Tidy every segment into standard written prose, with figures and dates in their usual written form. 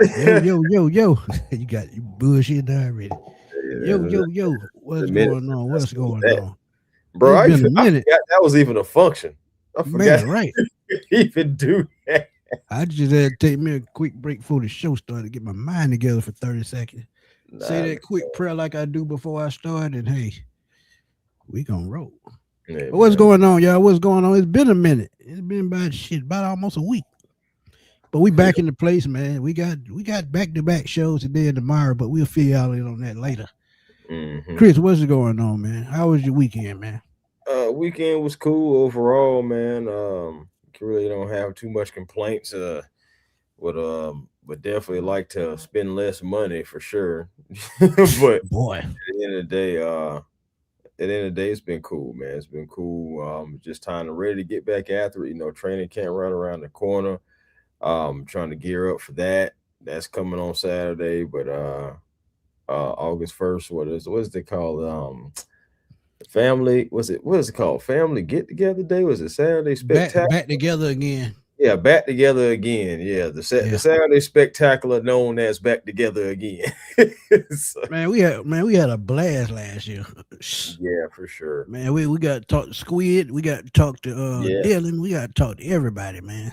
Yo. You bullshit already. Yeah, What's the minute going on? that's What's cool with going that, on? bro. It's been a I minute, forgot that was even a function. I forgot man. Right. to even do that. I just had to take me a quick break before the show started, get my mind together for 30 seconds. Say Nah, that quick prayer like I do before I start, and hey, we gonna roll. yeah, But what's man. going on, y'all? What's going on? It's been a minute. It's been about almost a week. But we back in the place, man. We got back to back shows today and tomorrow, but we'll fill y'all in on that later. Hmm. Chris, what's going on, man? How was your weekend, man? Weekend was cool overall, man. Really don't have too much complaints. Would definitely like to spend less money for sure. But Boy. the end of the day, at the end of the day, it's been cool, man. It's been cool. Just time to ready to get back after it. Training can't run around the corner. Trying to gear up for that. That's coming on Saturday, but August 1st. What is it called? Family. What is it called? Family Get Together Day. Was it Saturday Spectacular? Back together again. Yeah, back together again. Yeah, the Yeah. Saturday Spectacular, known as Back Together Again. So, Man, we had a blast last year. yeah, for sure. Man, we got to talk to Squid, we got to talk to Yeah, Dylan, we got to talk to everybody, man.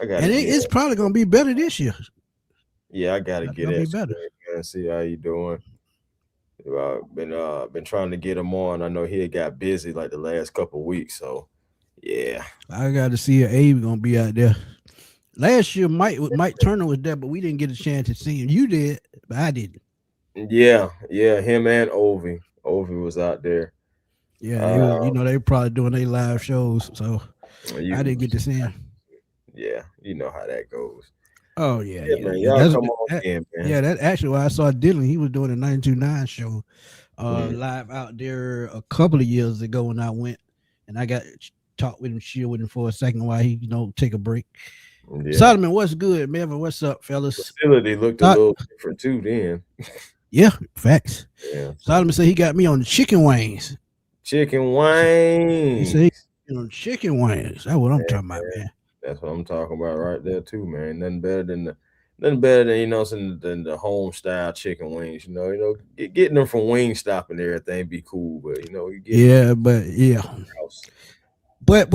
I gotta And get it's probably gonna be better this year. Yeah, I gotta It's get gonna be at better. Squid, man. See how you doing. Been trying to get him on. I know he had got busy like the last couple of weeks, so yeah. I got to see if Abe gonna be out there. Last year, Mike Turner was there, but we didn't get a chance to see him. You did, but I didn't. Yeah, him and Ovi. Ovi was out there. Yeah, they were. Uh, They were probably doing their live shows, so I you, didn't get to see him. yeah, you know how that goes. Oh yeah, Yeah, yeah, man, yeah. y'all come on in, man. Yeah. That actually why I saw Dylan. He was doing a 929 show Mm, live out there a couple of years ago when I went, and I got talk with him, chill with him for a second while he take a break. yeah, Solomon, what's good, man? What's up, fellas? facility looked a Thought, little different too then. yeah, facts. Yeah, so Solomon said he got me on the chicken wings. chicken He said he wings. got me on chicken wings. That's what I'm Yeah, talking about, man. that's what I'm talking about right there too, man. Nothing better than than the home style chicken wings. Getting them from Wing Stop and everything be cool, but you getting them Yeah, but yeah, house. but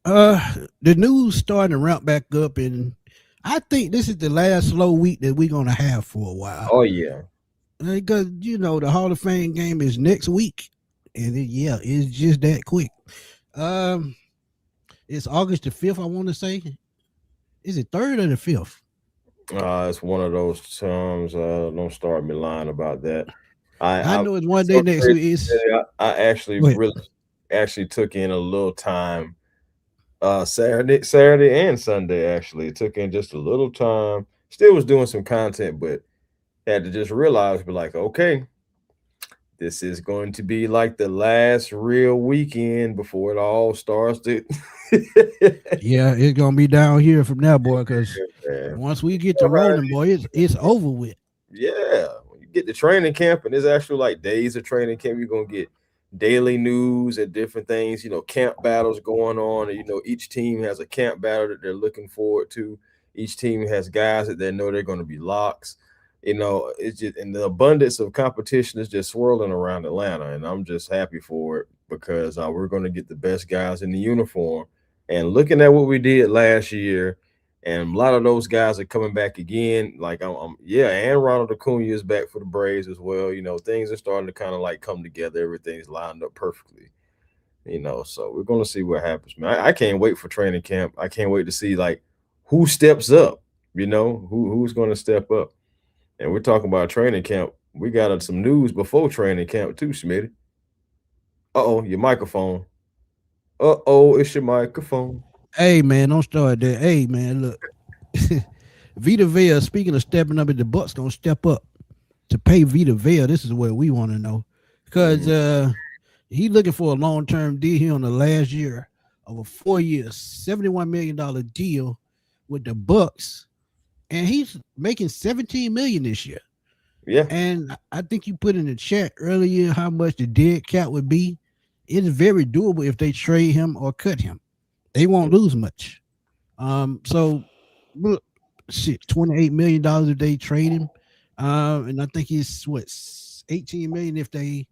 the news starting to ramp back up, and I think this is the last slow week that we're gonna have for a while. Oh yeah, Because the Hall of Fame game is next week, and yeah, it's just that quick. Um, it's August the 5th. I want to say, is it third or the 5th? it's one of those times. Don't start me lying about that. I I know it's one day so next crazy. week. It's I actually Go ahead. really actually took in a little time. Saturday and Sunday actually it took in just a little time. Still was doing some content, but had to just realize, be like, okay, this is going to be like the last real weekend before it all starts to. Yeah, it's gonna be down here from now, boy. Because Man. once we get to rolling, boy, it's over with. Yeah, when you get to training camp, and there's actually like days of training camp, you're gonna get daily news and different things. Camp battles going on, and each team has a camp battle that they're looking forward to. Each team has guys that they know they're going to be locks. It's just and the abundance of competition is just swirling around Atlanta, and I'm just happy for it because we're going to get the best guys in the uniform. And looking at what we did last year, and a lot of those guys are coming back again. Like yeah, and Ronald Acuna is back for the Braves as well. Things are starting to kind of like come together. Everything's lined up perfectly. So we're gonna see what happens, man. I can't wait for training camp. I can't wait to see like who steps up. Who's gonna step up. And we're talking about training camp. We got some news before training camp too, Smitty. Uh-oh, your microphone. Uh-oh, it's your microphone. Hey man, don't start there. Hey man, look, Vita Vea. Speaking of stepping up, the Bucks gonna step up to pay Vita Vea. This is what we want to know because Mhm. he looking for a long term deal here on the last year of a 4 year, $71 million deal with the Bucks, and he's making 17 million this year. Yeah. And I think you put in the chat earlier how much the dead cap would be. It's very doable if they trade him or cut him. They won't lose much. So look, shit $28 million if they trade him, and I think he's what 18 million if they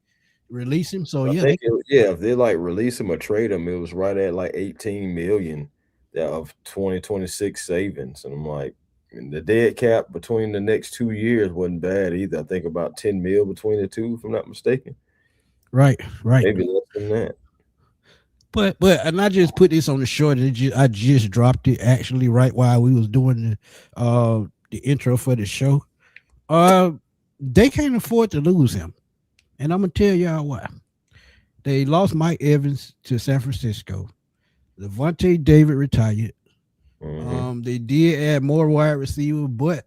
release him. So I yeah, think yeah, if they like release him or trade him, it was right at like 18 million of 2026 savings. And I'm like, and the dead cap between the next 2 years wasn't bad either. I think about 10 mil between the two, if I'm not mistaken. right, right. Maybe less than that. But and I just put this on the short. I just dropped it actually right while we was doing the intro for the show. Uh, they can't afford to lose him, and I'm gonna tell y'all why. They lost Mike Evans to San Francisco. Levante David retired. Hmm. They did add more wide receiver, but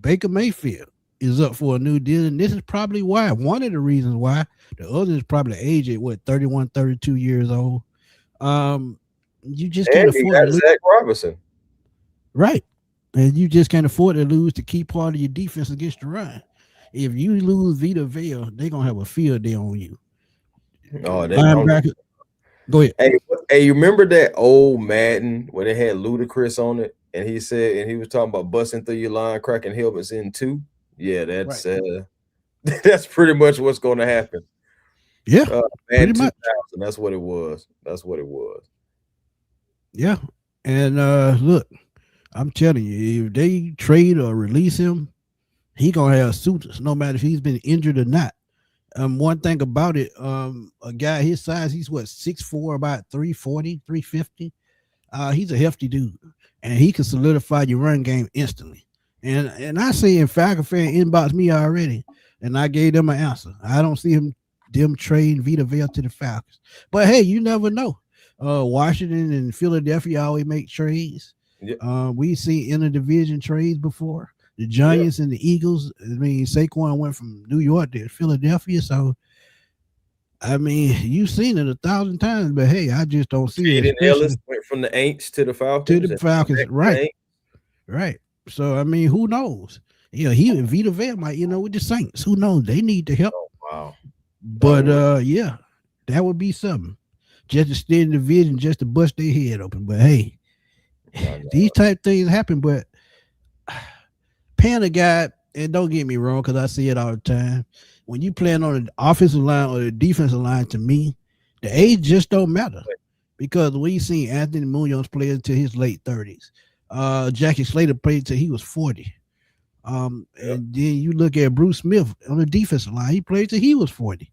Baker Mayfield is up for a new deal, and this is probably why. One of the reasons why. The other is probably age at what 31, 32 years old. Um, you just can't And he afford to got lose, Zach Robinson. right? And you just can't afford to lose the key part of your defense against the run. If you lose Vita Vale, they're gonna have a field day on you. Oh, Linebacker, go ahead. hey, hey, you remember that old Madden when it had Ludacris on it, and he said, and he was talking about busting through your line, cracking helmets in two. Yeah, Right. that's pretty much what's going to happen. Yeah, Man, pretty much. 2000. That's what it was. That's what it was. Yeah. And look, I'm telling you, if they trade or release him, he gonna have suitors, no matter if he's been injured or not. One thing about it, a guy his size, he's what 6'4", about 340, 350. He's a hefty dude, and he can solidify your run game instantly. And I see in Falcon fan inbox me already, and I gave them an answer. I don't see them trading Vita Vale to the Falcons, but hey, you never know. Washington and Philadelphia always make trades. Yeah, We see interdivision trades before. The yeah. Giants and the Eagles. I mean, Saquon went from New York to Philadelphia, so I mean, you've seen it 1,000 times. But hey, I just don't see it, Jaden Ellis especially went from the Aints to the to Falcons, the and Falcons. back to the Right, Aints. right. So I mean, who knows? He and Vita Vea might, with the Saints. Who knows? They need the help. Oh wow, that But would. yeah, that would be something. Just to stay in the division, just to bust their head open. But hey, I know. these type things happen. But paying a guy, and don't get me wrong, because I see it all the time. When you playing on the offensive line or the defensive line, to me, the age just don't matter. Because we seen Anthony Munoz play until his late 30s. Jackie Slater played until he was 40. Yep. And then you look at Bruce Smith on the defensive line, he played till he was 40.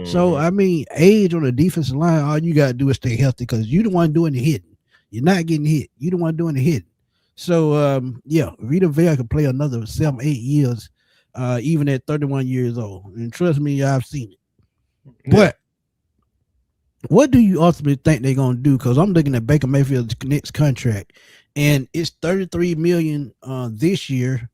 So Hmm. I mean, age on the defensive line, all you gotta do is stay healthy because you the one doing the hitting. You're not getting hit. You the one doing the hitting. So yeah, Vita Vea could play another 7, 8 years, even at 31 years old. And trust me, I've seen it. Yeah. But what do you ultimately think they're gonna do? Because I'm looking at Baker Mayfield's next contract, and it's 33 million this year.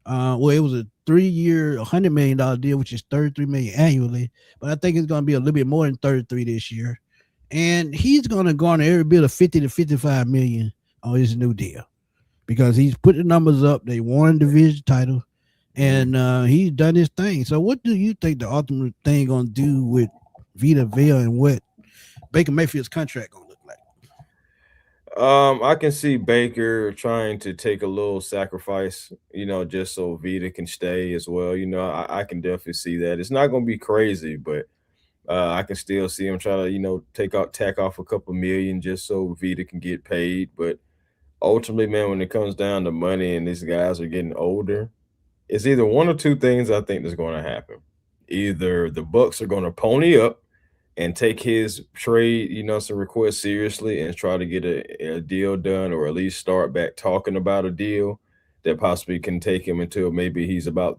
Well, it was a 3 year, $100 million deal, which is 33 million annually. But I think it's gonna be a little bit more than 33 this year, and he's gonna garner every bit of 50 to 55 million on his new deal because he's put the numbers up. They won the division title, Mhm. and he's done his thing. So, what do you think the ultimate thing gonna do with Vita Vea and what Baker Mayfield's contract gonna look like? I can see Baker trying to take a little sacrifice, just so Vita can stay as well. I can definitely see that. It's not going to be crazy, but I can still see him try to, tack off a couple million just so Vita can get paid. But ultimately, man, when it comes down to money and these guys are getting older, it's either one or two things I think that's going to happen. Either the Bucks are going to pony up and take his trade, some request seriously and try to get a deal done, or at least start back talking about a deal that possibly can take him until maybe he's about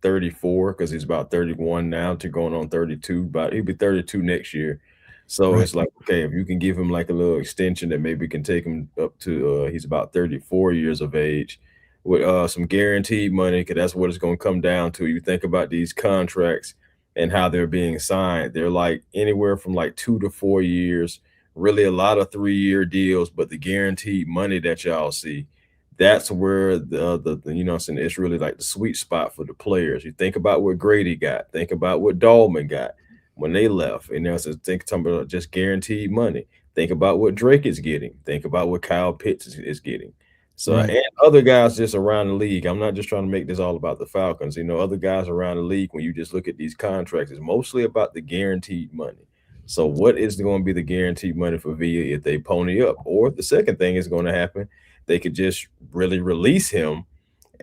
34, because he's about 31 now to going on 32, but he'll be 32 next year. So Right. it's like, okay, if you can give him like a little extension that maybe can take him up to he's about 34 years of age with some guaranteed money, because that's what it's going to come down to. You think about these contracts and how they're being signed. They're like anywhere from like 2 to 4 years, really a lot of 3 year deals, but the guaranteed money that y'all see, that's where the it's really like the sweet spot for the players. You think about what Grady got, think about what Dahlman got when they left, so think about just guaranteed money. Think about what Drake is getting. Think about what Kyle Pitts is getting. So, Right. and other guys just around the league. I'm not just trying to make this all about the Falcons. Other guys around the league, when you just look at these contracts, it's mostly about the guaranteed money. So, what is going to be the guaranteed money for Villa if they pony up? Or the second thing is going to happen, they could just really release him,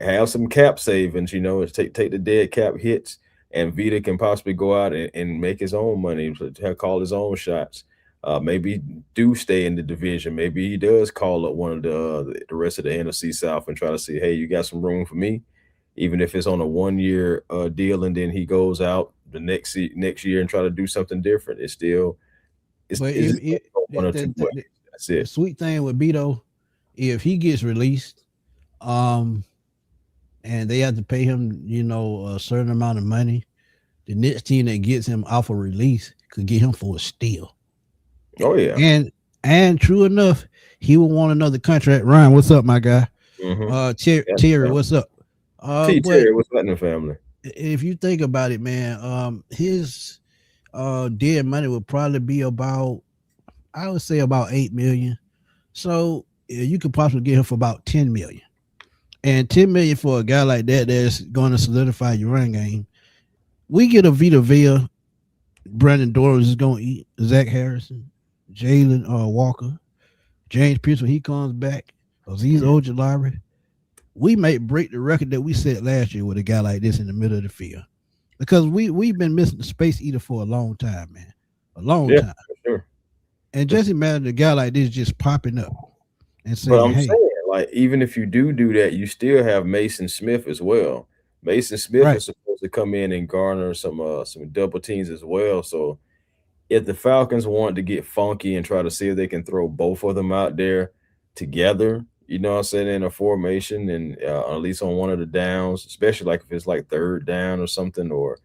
have some cap savings, take the dead cap hits, and Vita can possibly go out and make his own money, call his own shots. Maybe do stay in the division. Maybe he does call up one of the rest of the NFC South and try to say, hey, you got some room for me, even if it's on a 1 year deal, and then he goes out the next year and try to do something different. But It's if just it, one or two ways. That's the it. sweet thing would be though, if he gets released, um, and they have to pay him, a certain amount of money, the next team that gets him off a release could get him for a steal. Oh yeah. And true enough, he will want another contract. Ryan, what's up, my guy? Mm-hmm. Terry, what's up? But Terry, what's that in the family? if you think about it, man, his dead money would probably be about, I would say, about 8 million. So you could possibly get him for about 10 million. And 10 million for a guy like that that's going to solidify your run game. We get a Vita Vea, Brandon Doris is going to eat, Zach Harrison, Jalen Walker, James Pierce when he comes back, Aziz Ojolari. We may break the record that we set last year with a guy like this in the middle of the field, because we've been missing the space eater for a long time, man, a long time. Sure. And just imagine a guy like this just popping up and saying, But I'm "Hey, saying, like, even if you do that, you still have Mason Smith as well. Mason Smith right, is supposed to come in and garner some double teams as well. So if the Falcons want to get funky and try to see if they can throw both of them out there together, what I'm saying, in a formation, and at least on one of the downs, especially like if it's like third down or something, or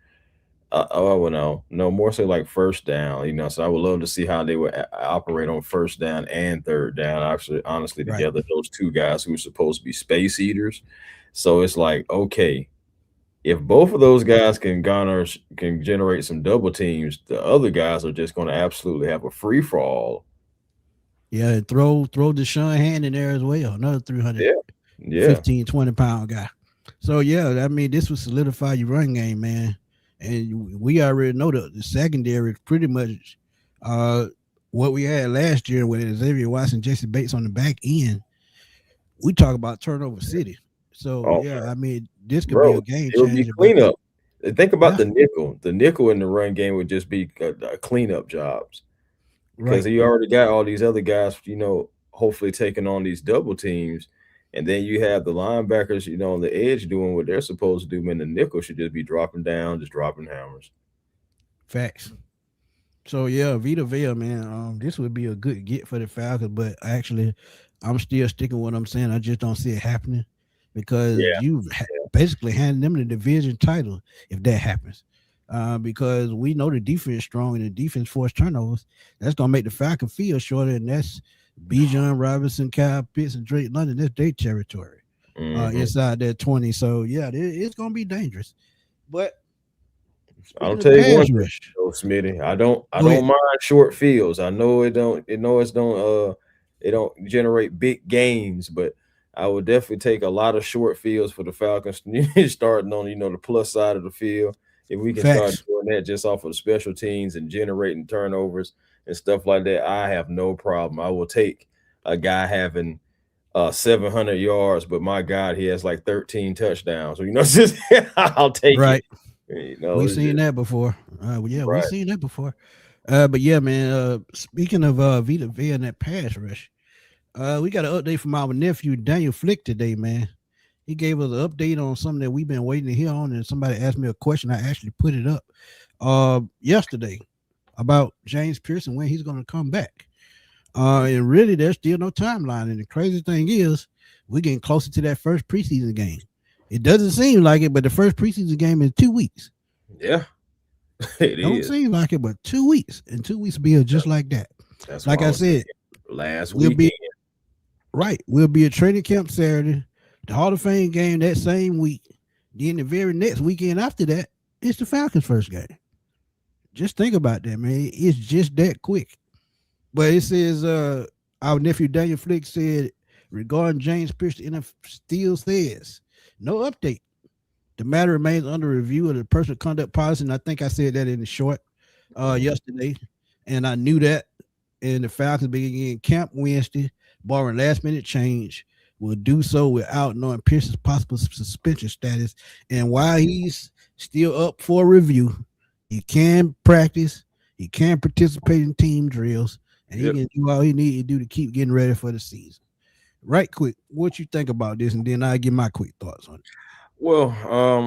well, no, more so like first down. So I would love to see how they would operate on first down and third down. Actually, honestly, right, together, those two guys who are supposed to be space eaters. So it's like, okay, if both of those guys can generate some double teams, the other guys are just going to absolutely have a free for all. yeah." And throw Deshaun Hand in there as well, another 300 Yeah, yeah, 15, 20-pound guy. So yeah, I mean, this would solidify your run game, man. And we already know the secondary is pretty much uh, what we had last year with Xavier Watson, Jesse Bates on the back end. We talk about turnover city. So oh yeah, I mean, this could be bro, a game it would be changer. But cleanup. Think about yeah, the nickel. The nickel in the run game would just be cleanup jobs, because right. he already got all these other guys, hopefully taking on these double teams. And then you have the linebackers, on the edge doing what they're supposed to do. And the nickel should just be dropping down, just dropping hammers. Facts. So yeah, Vita Vea, man, this would be a good get for the Falcons. But actually, I'm still sticking with what I'm saying. I just don't see it happening, because Yeah. you basically hand them the division title if that happens. Because we know the defense is strong and the defense force turnovers. That's gonna make the Falcon feel shorter, and that's Bijan Robinson, Kyle Pitts, and Drake London. That's their territory Hmm. inside that 20. So yeah, it's gonna be dangerous. But I'll speaking of tell you one pass thing, rush, though, Smitty. I go don't ahead. mind short fields. I know it don't generate big gains, but I would definitely take a lot of short fields for the Falcons, starting on the plus side of the field. If we can start Facts. doing that just off of the special teams and generating turnovers and stuff like that, I have no problem. I will take a guy having 700 yards, but my God, he has like 13 touchdowns. So it's just I'll take it. Right. We It's seen just that before. Yeah, we right. seen that before. But yeah, man. Speaking of Vita Vea and that pass rush, we got an update from our nephew Daniel Flick today, man. He gave us an update on something that we've been waiting to hear on, and somebody asked me a question. I actually put it up yesterday about James Pearson, when he's going to come back. And really, there's still no timeline. And the crazy thing is, we're getting closer to that first preseason game. It doesn't seem like it, but the first preseason game is 2 weeks. Yeah, it Don't is. seem like it, but 2 weeks, and 2 weeks be just like that. That's Like why I I was thinking said, last we'll be weekend. right. We'll be at training camp Saturday, the Hall of Fame game that same week. Then the very next weekend after that, it's the Falcons' first game. Just think about that, man. It's just that quick. But it says our nephew Daniel Flick said Regarding James Pierce, the NFL still says no update. The matter remains under review of the personal conduct policy, and I think I said that in the short yesterday, and I knew that. And the Falcons begin camp Wednesday, barring last minute change, will do so without knowing Pierce's possible suspension status. And while he's still up for review, he can practice, he can participate in team drills, and he Yep. can do all he needs to do to keep getting ready for the season. Right quick, what you think about this, and then I'll give my quick thoughts on it. Well,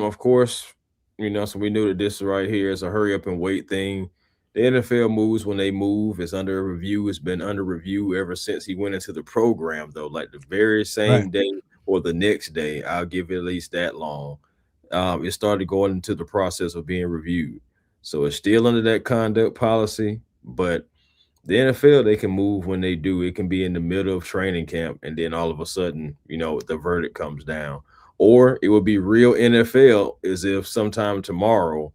of course, so we knew that this right here is a hurry up and wait thing. The NFL moves when they move. It's under review. It's been under review ever since he went into the program, though. Like the very Right. same day or the next day, I'll give it at least that long. It started going into the process of being reviewed. So it's still under that conduct policy, but the NFL, they can move when they do. It can be in the middle of training camp, and then all of a sudden, the verdict comes down. Or it would be real NFL as if sometime tomorrow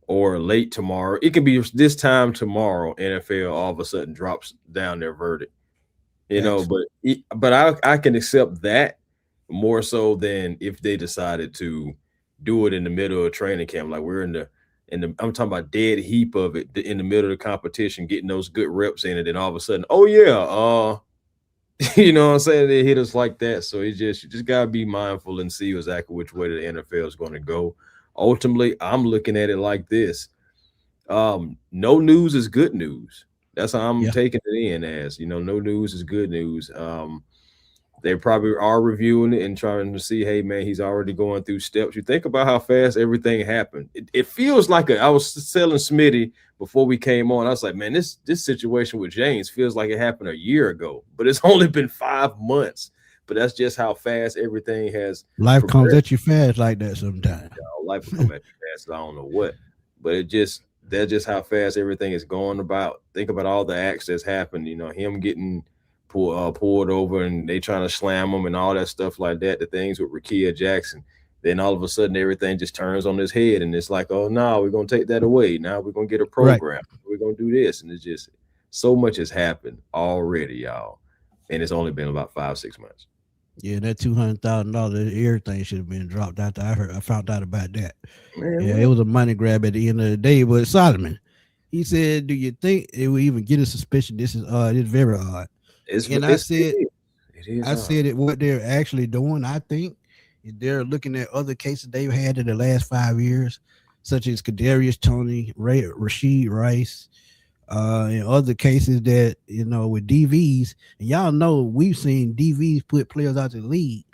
or late tomorrow, it could be this time tomorrow, NFL all of a sudden drops down their verdict. Facts. But I can accept that more so than if they decided to do it in the middle of training camp. Like we're in the I'm talking about dead heap of it in the middle of the competition, getting those good reps in, and then all of a sudden, oh yeah, you know what I'm saying? They hit us like that. So you just gotta be mindful and see exactly which way the NFL is going to go. Ultimately, I'm looking at it like this. No news is good news. That's how I'm Yeah. taking it in as, no news is good news. They probably are reviewing it and trying to see, hey man, he's already going through steps. You think about how fast everything happened. It feels like I was telling Smitty before we came on. I was like, man, this situation with James feels like it happened a year ago, but it's only been 5 months. But that's just how fast everything has Life comes progressed. at you fast like that sometimes. Life will come at you fast. I don't know what, but that's just how fast everything is going about. Think about all the acts that's happened. Him getting pulled over and they trying to slam him and all that stuff like that. The things with Rakia Jackson. Then all of a sudden everything just turns on his head and it's like, oh no, we're gonna take that away. Now we're gonna get a Right. program. We're gonna do this, and it's just so much has happened already, y'all, and it's only been about 5 6 months. Yeah, that $200,000, everything should have been dropped after I found out about that. Man, Yeah, it what? was a money grab at the end of the day. But Solomon, he said, "Do you think it will even get a suspicion?" This is odd. It's very odd. And I It said, is. It is I odd. said it. What they're actually doing, I think, is they're looking at other cases they've had in the last 5 years, such as Kadarius Tony, Rasheed Rice, and other cases that with DVs. And y'all know we've seen DVs put players out the league.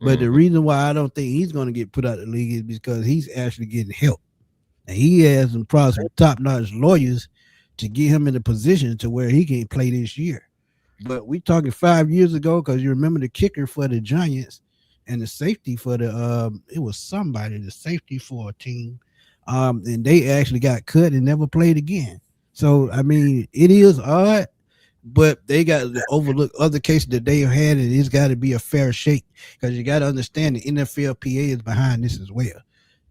But the Mhm. reason why I don't think he's going to get put out of the league is because he's actually getting help, and he has probably some top notch lawyers to get him in a position to where he can play this year. But we talking 5 years ago, because you remember the kicker for the Giants and the safety for the it was somebody, the safety for a team, and they actually got cut and never played again. So I mean, it is odd, but they got to overlook other cases that they have had, and it's got to be a fair shake, because you got to understand the NFLPA is behind this as well.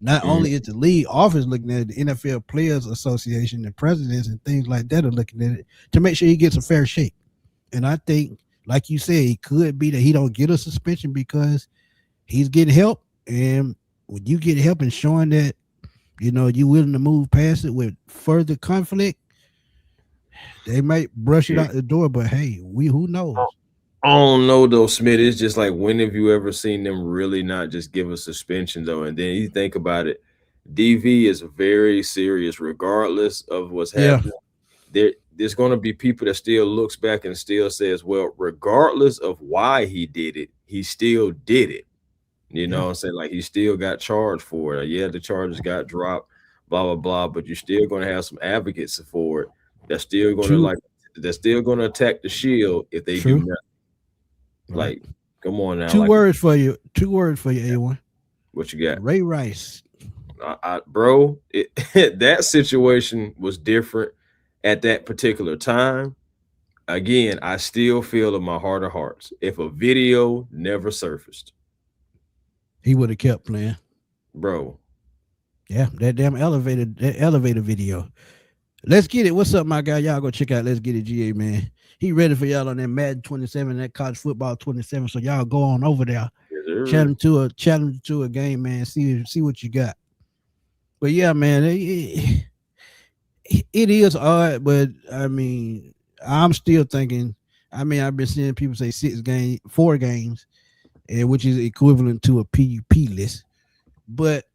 Not Mhm. only is the league office looking at it, the NFL Players Association, the presidents and things like that are looking at it to make sure he gets a fair shake. And I think, like you said, it could be that he don't get a suspension because he's getting help. And when you get help and showing that you willing to move past it with further conflict, they might brush it Yeah. out the door. But hey, we who knows? I don't know though, Smith. It's just like when have you ever seen them really not just give a suspension though? And then you think about it, DV is very serious, regardless of what's Yeah, happening. There's going to be people that still looks back and still says, well, regardless of why he did it, he still did it. You know yeah, what I'm saying? Like he still got charged for it. Yeah, the charges got dropped, blah, blah, blah. But you're still gonna have some advocates for it. true, That's still gonna attack the shield if they do true, nothing. right. Like, come on now, Two like words for you. Two words for you, A1. what you got? Ray Rice. Bro, that situation was different at that particular time. Again, I still feel in my heart of hearts if a video never surfaced, He would have kept playing. bro. Yeah, that damn elevator video. Let's get it. What's up, my guy? Y'all go check out Let's Get It GA, man. He ready for y'all on that Madden 27, that college football 27. So y'all go on over there. Yes, Chat sir. him to a game, man. See what you got. But yeah, man, it is odd, but I mean, I'm still thinking. I mean, I've been seeing people say 4 games, and which is equivalent to a PUP list. But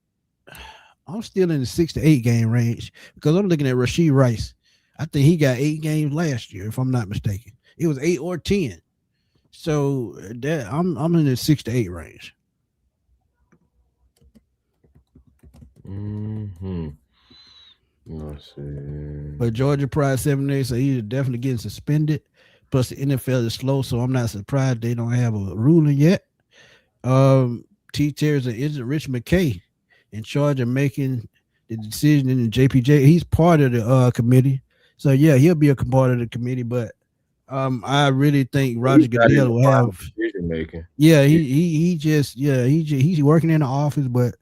I'm still in the 6 to 8 game range because I'm looking at Rasheed Rice. I think he got 8 games last year, if I'm not mistaken. It was 8 or 10. So that I'm in the 6 to 8 range. Mm-hmm. Let's see. But Georgia Pride 7 days, so he's definitely getting suspended. Plus the NFL is slow, so I'm not surprised they don't have a ruling yet. Um, T. Terry's isn't Rich McKay in charge of making the decision in the JPJ. He's part of the committee, so yeah, he'll be a part of the committee. But I really think He's Roger not in the Goodell will final have. decision making. Yeah, he just he's working in the office, but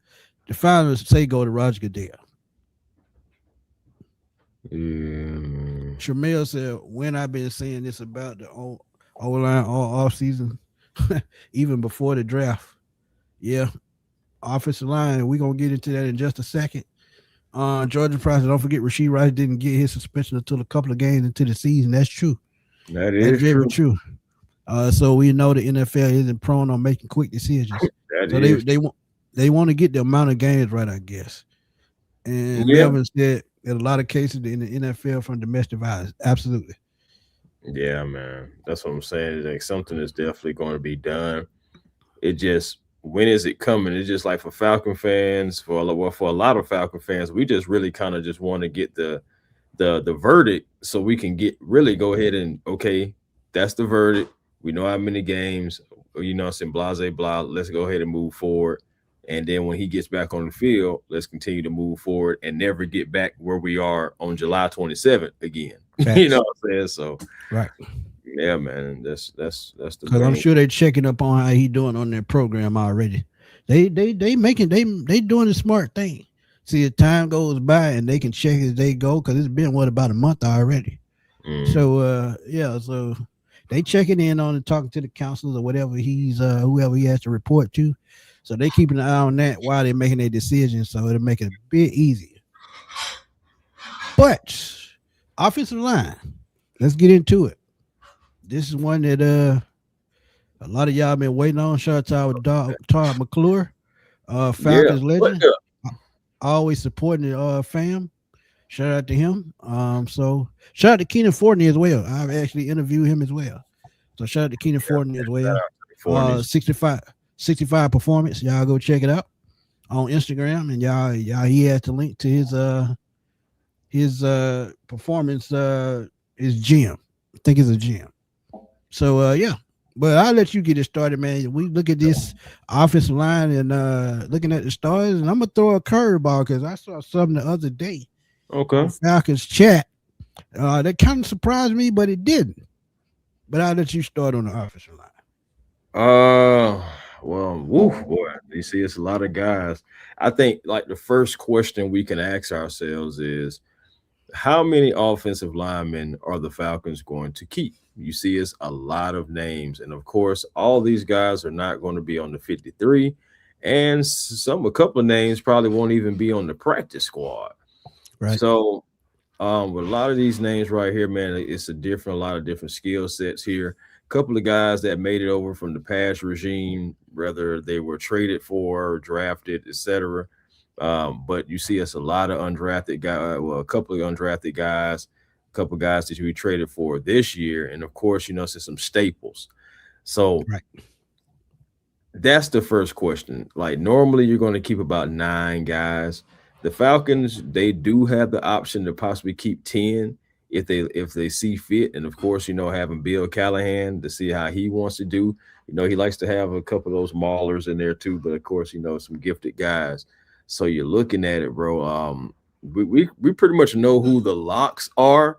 the final say go to Roger Goodell. Yeah. Shamel said, when I've been saying this about the O line all off season, even before the draft. Yeah, offensive line. We're gonna get into that in just a second. Georgia Price, don't forget Rasheed Rice didn't get his suspension until a couple of games into the season. That's true. That That's is very true. true. So we know the NFL isn't prone on making quick decisions. That So is they want to get the amount of games right, I guess. And yeah. Melvin said in a lot of cases in the NFL from domestic violence. Absolutely. Yeah, man. That's what I'm saying. Like something is definitely going to be done. It just when is it coming? It's just like for Falcon fans, for a lot of Falcon fans, we just really kind of just want to get the verdict so we can get really go ahead and okay, that's the verdict. We know how many games, it's in blase blah. Let's go ahead and move forward. And then when he gets back on the field, let's continue to move forward and never get back where we are on July 27th again. You know Facts. what I'm saying? So Right. yeah, man, that's the Because I'm main. sure they're checking up on how he doing on their program already. They making they doing the smart thing. See, as time goes by and they can check as they go because it's been what about a month already. Mm, So yeah, so they checking in on and talking to the counselors or whatever he's whoever he has to report to. So they keeping an eye on that while they're making their decisions. So it'll make it a bit easier. But offensive line, let's get into it. This is one that a lot of y'all been waiting on. Shout out to Todd McClure, yeah, Falcons what legend, the? always supporting the fam. Shout out to him. So shout out to Keenan Fortney as well. I've actually interviewed him as well. So shout out to Keenan Fortney as Shout well. out to the Fortneys. 65 performance. Y'all go check it out on Instagram, and y'all he has the link to his performance his gym. I think it's a gym. So yeah. But I'll let you get it started, man. We look at this offensive line and looking at the stars, and I'm gonna throw a curveball because I saw something the other day on Okay. Falcons chat. That kind of surprised me, but it didn't. But I'll let you start on the offensive line. Uh, well, woof, boy. You see, it's a lot of guys. I think like the first question we can ask ourselves is how many offensive linemen are the Falcons going to keep? You see, it's a lot of names. And of course, all these guys are not going to be on the 53. And a couple of names probably won't even be on the practice squad. Right. So, with a lot of these names right here, man, it's a lot of different skill sets here. A couple of guys that made it over from the past regime, whether they were traded for, drafted, etc. But you see us a lot of undrafted guys, well, a couple of undrafted guys, a couple of guys that we traded for this year, and of course, so some staples. So Right. that's the first question. Like normally you're going to keep about 9 guys. The Falcons, they do have the option to possibly keep 10 if they see fit. And of course, having Bill Callahan to see how he wants to do. He likes to have a couple of those maulers in there too, but of course, some gifted guys. So you're looking at it, bro. We pretty much know who the locks are.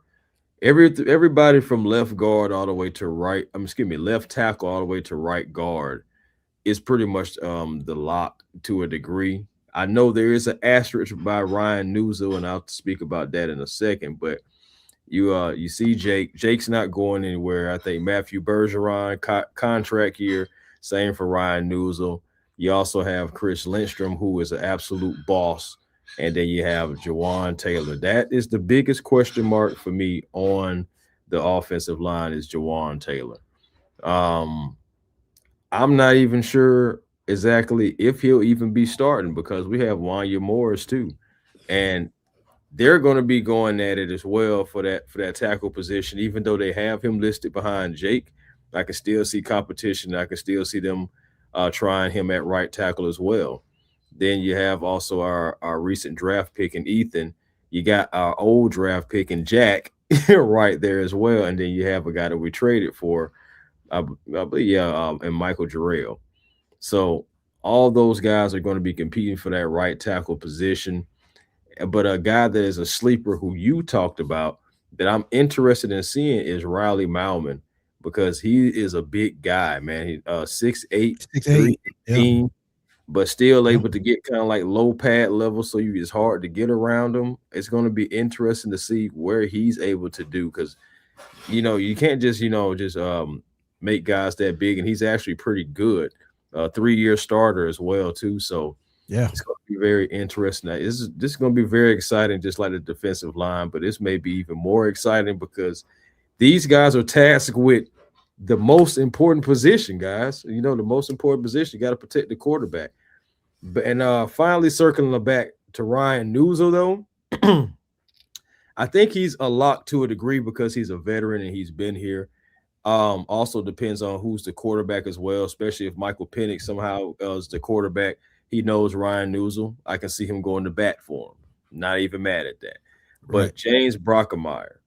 Everybody from left guard all the way to right, excuse me, left tackle all the way to right guard is pretty much the lock to a degree. I know there is an asterisk by Ryan Newsel, and I'll speak about that in a second. But you see Jake. Jake's not going anywhere. I think Matthew Bergeron contract year. Same for Ryan Newsel. You also have Chris Lindstrom, who is an absolute boss, and then you have Jawan Taylor. That is the biggest question mark for me on the offensive line is Jawan Taylor. Um, I'm not even sure exactly if he'll even be starting because we have Wanya Morris too, and they're going to be going at it as well for that tackle position. Even though they have him listed behind Jake, I can still see competition. I can still see them trying him at right tackle as well. Then you have also our recent draft pick in Ethan. You got our old draft pick in Jack right there as well, and then you have a guy that we traded for, I believe, yeah, and Michael Jarrell. So all those guys are going to be competing for that right tackle position. But a guy that is a sleeper who you talked about that I'm interested in seeing is Riley Malman because he is a big guy, man. He 6'8", 6'8". Yeah. 318, but still Yeah. able to get kind of like low pad level, so it's hard to get around him. It's going to be interesting to see where he's able to do because you can't just make guys that big, and he's actually pretty good. 3-year starter as well too. So Yeah. it's going to be very interesting. This is going to be very exciting, just like the defensive line. But this may be even more exciting because these guys are tasked with the most important position, guys. The most important position. You got to protect the quarterback. And finally, circling back to Ryan Newsel, though, I think he's a lock to a degree because he's a veteran and he's been here. Also depends on who's the quarterback as well, especially if Michael Penix somehow is the quarterback. He knows Ryan Newsel. I can see him going to bat for him. Not even mad at that. But Right. James Brockemeyer.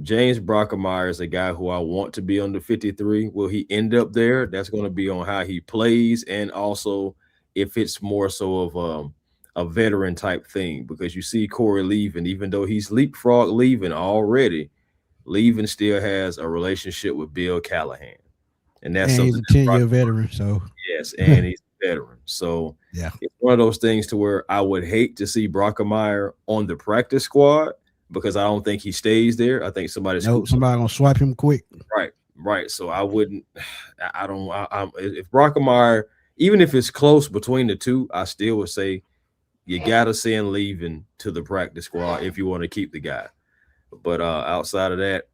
James Brockemeyer is a guy who I want to be on the 53. Will he end up there? That's going to be on how he plays and also if it's more so of a veteran type thing because you see Corey leaving, even though he's leapfrog leaving already, Leaving still has a relationship with Bill Callahan. And that's And he's something a that 10-year veteran. So yes, and he's a veteran. So yeah. it's one of those things to where I would hate to see Brockemeyer on the practice squad because I don't think he stays there. I think somebody Nope, scoops him. somebody gonna swipe him quick. Right. So I wouldn't. I don't. If Brockemeyer, even if it's close between the two, I still would say you gotta send Leaving to the practice squad if you want to keep the guy. But outside of that,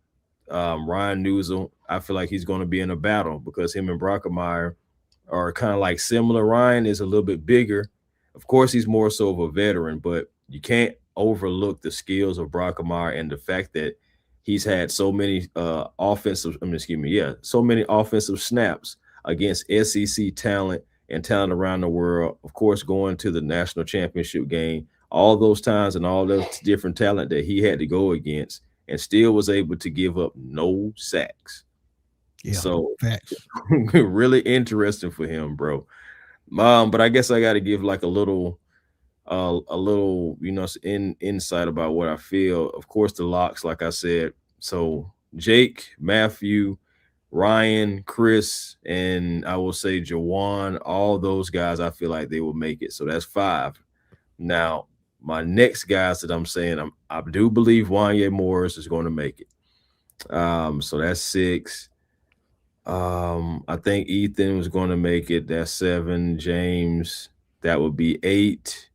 Ryan Newsel, I feel like he's going to be in a battle because him and Brockemeyer are kind of like similar. Ryan is a little bit bigger. Of course, he's more so of a veteran, but you can't overlook the skills of Brockemeyer and the fact that he's had so many so many offensive snaps against SEC talent and talent around the world. Of course, going to the national championship game, all those times and all those different talent that he had to go against and still was able to give up no sacks. Yeah. So Facts. really interesting for him, bro. But I guess I got to give like a little insight about what I feel. Of course, the locks, like I said. So Jake, Matthew, Ryan, Chris, and I will say Jawan, all those guys, I feel like they will make it. So that's 5. Now, my next guys that I'm saying, I do believe Wanya Morris is going to make it. So that's 6. I think Ethan was going to make it. That's 7. James, that would be 8.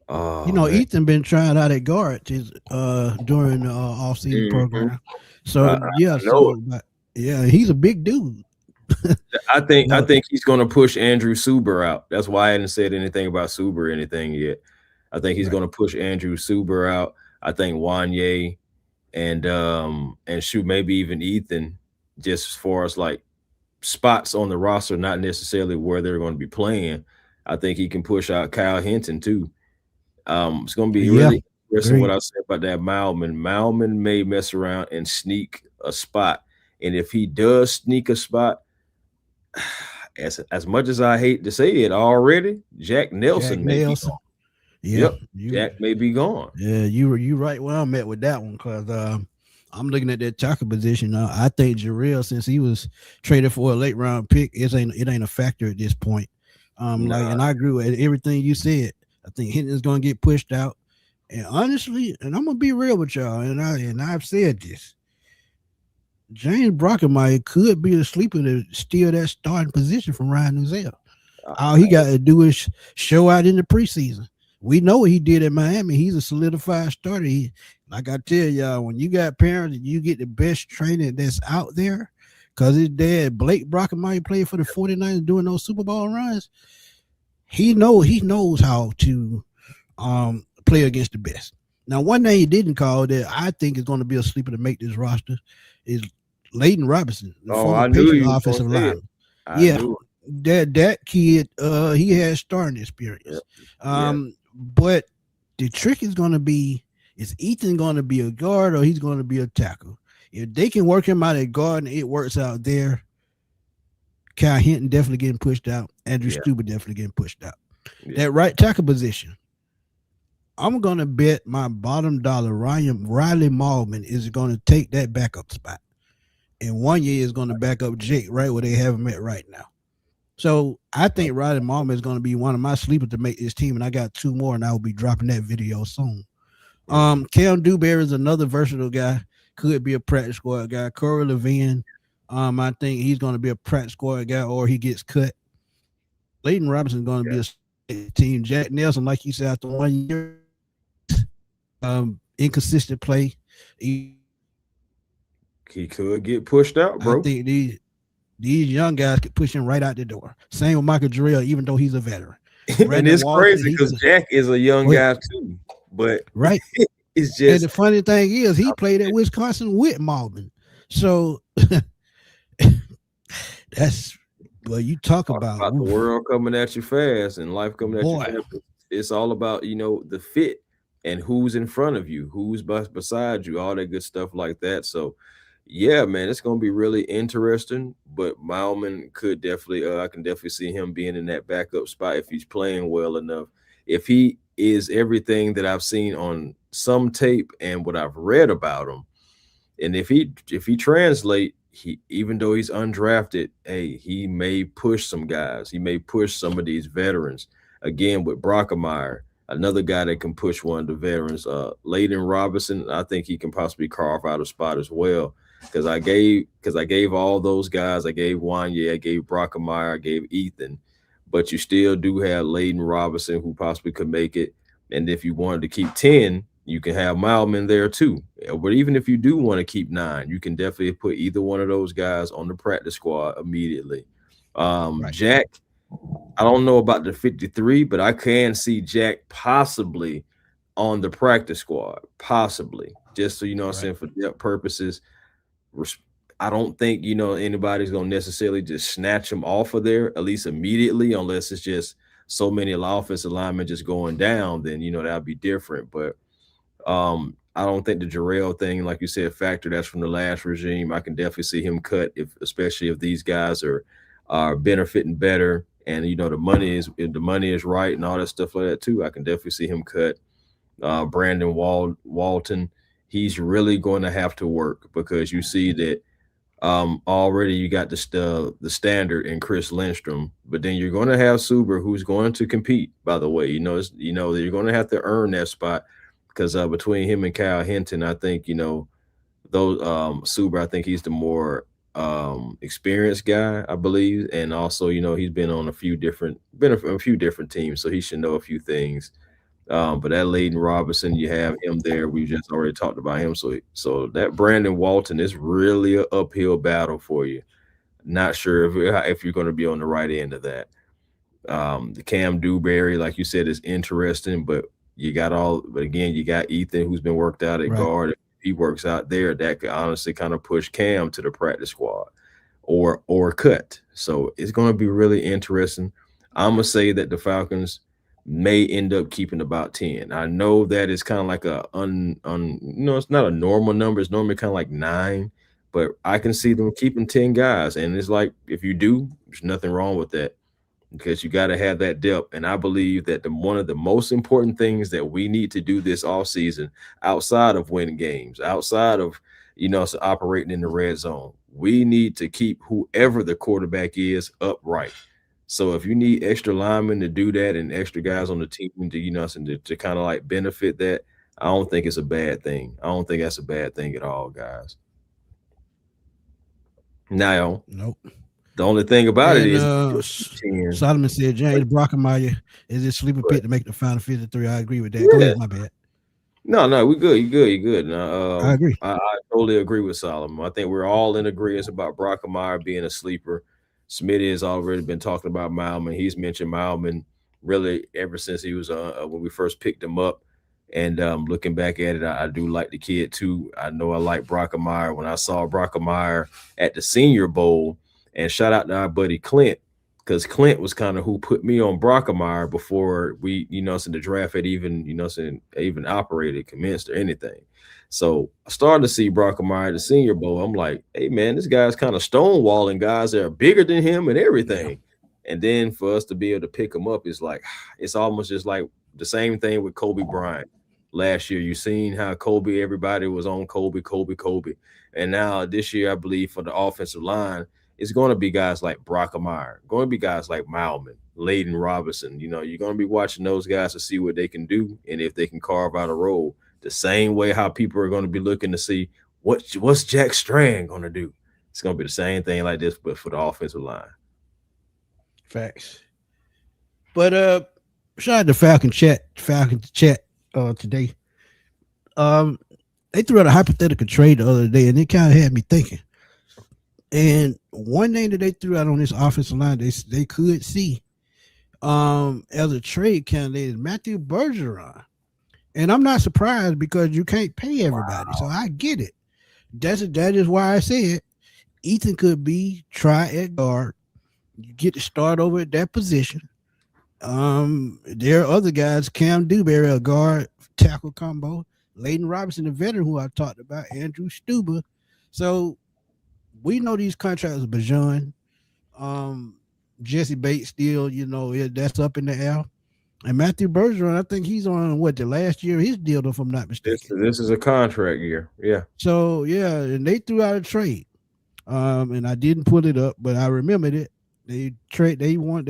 Oh, man. Ethan been trying out at guard during the off-season program. So he's a big dude. I think he's going to push Andrew Suber out. That's why I hadn't said anything about Suber or anything yet. I think he's going to push Andrew Suber out. I think Wanye and shoot maybe even Ethan, just as far as like spots on the roster, not necessarily where they're going to be playing. I think he can push out Kyle Hinton too. It's going to be really interesting what I said about that Malman. Malman may mess around and sneak a spot, and if he does sneak a spot, as much as I hate to say it already, Jack Nelson may be gone. Yeah, Jack may be gone. Yeah, you right where I'm at with that one because I'm looking at that tackle position now. I think Jarrell, since he was traded for a late round pick, it ain't a factor at this point. Nah, And I agree with everything you said. I think Hinton's gonna get pushed out. And honestly, and I'm gonna be real with y'all, I've said this. James Brockemeyer could be the sleeper to steal that starting position from Ryan Nuzell. All he got to do is show out in the preseason. We know what he did at Miami. He's a solidified starter. Like I tell y'all, when you got parents and you get the best training that's out there, because his dad, Blake Brockemeyer, played for the 49ers doing those Super Bowl runs, he knows how to play against the best. Now, one thing he didn't call that I think is going to be a sleeper to make this roster is Leighton Robinson, the oh, former I knew Patriot you was offensive gonna say it. lineman. I Yeah, knew that kid, he has starting it. experience. Yeah, But the trick is going to be, is Ethan going to be a guard or he's going to be a tackle? If they can work him out at guard and it works out there, Kyle Hinton definitely getting pushed out. Andrew yeah, Stuber definitely getting pushed out. yeah. That right tackle position, I'm gonna bet my bottom dollar Ryan Riley Maulman is gonna take that backup spot. And 1 year is gonna back up Jake right where they have him at right now. So I think Riley Maulman is gonna be one of my sleepers to make this team, and I got two more, and I will be dropping that video soon. Cam Dewberry is another versatile guy, could be a practice squad guy. Corey Levine, I think he's gonna be a practice squad guy or he gets cut. Leighton Robinson is gonna be a team. Jack Nelson, like you said, after 1 year, inconsistent play. He could get pushed out, I bro. think these young guys could push him right out the door. Same with Michael Jarrell, even though he's a veteran. And Brandon it's Walton, crazy because Jack is a young guy too, but right. it's And just the funny thing is, he played at Wisconsin with Malden. So that's, well, you talk about the world coming at you fast and life coming at you boy. fast. It's all about, the fit and who's in front of you, who's beside you, all that good stuff like that. So, yeah, man, it's gonna be really interesting. But Malman could definitely, I can definitely see him being in that backup spot if he's playing well enough. If he is everything that I've seen on some tape and what I've read about him, and if he translate, he, even though he's undrafted, hey, he may push some guys. He may push some of these veterans. Again, with Brockemeyer, another guy that can push one of the veterans. Leighton Robinson, I think he can possibly carve out a spot as well. Because I gave all those guys. I gave Wanye, I gave Brockemeyer, I gave Ethan, but you still do have Leighton Robinson who possibly could make it. And if you wanted to keep 10, you can have Mildman there too. But even if you do want to keep 9, you can definitely put either one of those guys on the practice squad immediately. Right. Jack, I don't know about the 53, but I can see Jack possibly on the practice squad, possibly. Just so you know what I'm saying, for depth purposes. I don't think anybody's gonna necessarily just snatch him off of there, at least immediately, unless it's just so many offensive linemen just going down, then that'd be different. But I don't think the Jarrell thing, like you said, factor that's from the last regime. I can definitely see him cut, especially if these guys are benefiting better, and the money is right and all that stuff like that too. I can definitely see him cut. Brandon Walton, he's really going to have to work because you see that already you got the standard in Chris Lindstrom, but then you're going to have Suber who's going to compete. By the way, you're going to have to earn that spot because between him and Kyle Hinton, I think those Suber, I think he's the more experienced guy, I believe, and also he's been on a few different teams, so he should know a few things. But that Leighton Robinson, you have him there. We just already talked about him. So that Brandon Walton is really an uphill battle for you. Not sure if you're going to be on the right end of that. The Cam Dewberry, like you said, is interesting, but again, you got Ethan who's been worked out at guard. If he works out there, that could honestly kind of push Cam to the practice squad or cut. So it's going to be really interesting. I'm gonna say that the Falcons may end up keeping about 10. I know that it's kind of like it's not a normal number. It's normally kind of like 9, but I can see them keeping 10 guys. And it's like, if you do, there's nothing wrong with that because you got to have that depth. And I believe that one of the most important things that we need to do this off season, outside of winning games, outside of, operating in the red zone, we need to keep whoever the quarterback is upright. So if you need extra linemen to do that and extra guys on the team to to kind of like benefit that, I don't think it's a bad thing. I don't think that's a bad thing at all, guys. Now, Nope. the only thing about it And is if you're 10, Solomon said James like, Brockemeyer is his sleeper but pick to make the final 53. I agree with that. Go yeah, ahead, my bad. no, we good. You good. You good. Now, I agree. I totally agree with Solomon. I think we're all in agreement about Brockemeyer being a sleeper. Smitty has already been talking about Malman. He's mentioned Malman really ever since he was when we first picked him up. And looking back at it, I do like the kid too. I know I like Brockemeyer. When I saw Brockemeyer at the Senior Bowl, and shout out to our buddy Clint, because Clint was kind of who put me on Brockemeyer before we, in the draft had even, even operated, commenced or anything. So I started to see Brockemeyer at the Senior Bowl. I'm like, hey man, this guy's kind of stonewalling guys that are bigger than him and Yeah. everything. And then for us to be able to pick him up, it's like it's almost just like the same thing with Kobe Bryant last year. You seen how Kobe, everybody was on Kobe, Kobe, Kobe. And now this year, I believe for the offensive line, it's going to be guys like Brockemeyer, going to be guys like Malman, Layden Robinson. You're going to be watching those guys to see what they can do and if they can carve out a role. The same way how people are going to be looking to see what's Jack Strand going to do. It's going to be the same thing like this, but for the offensive line. Facts. But shout out to Falcon chat today. Um they threw out a hypothetical trade the other day and it kind of had me thinking. And one name that they threw out on this offensive line they could see as a trade candidate is Matthew Bergeron. And I'm not surprised because you can't pay everybody. So I get it. That is why I said Ethan could be try at guard. You get to start over at that position. There are other guys, Cam Dewberry, a guard tackle combo, Layden Robinson, a veteran who I talked about, Andrew Stuber. So we know these contracts with Bajan. Um, Jesse Bates still, that's up in the air. And Matthew Bergeron, I think he's on what the last year of his deal, if I'm not This mistaken. this is a contract year. Yeah. So yeah, and they threw out a trade. And I didn't put it up, but I remembered it. They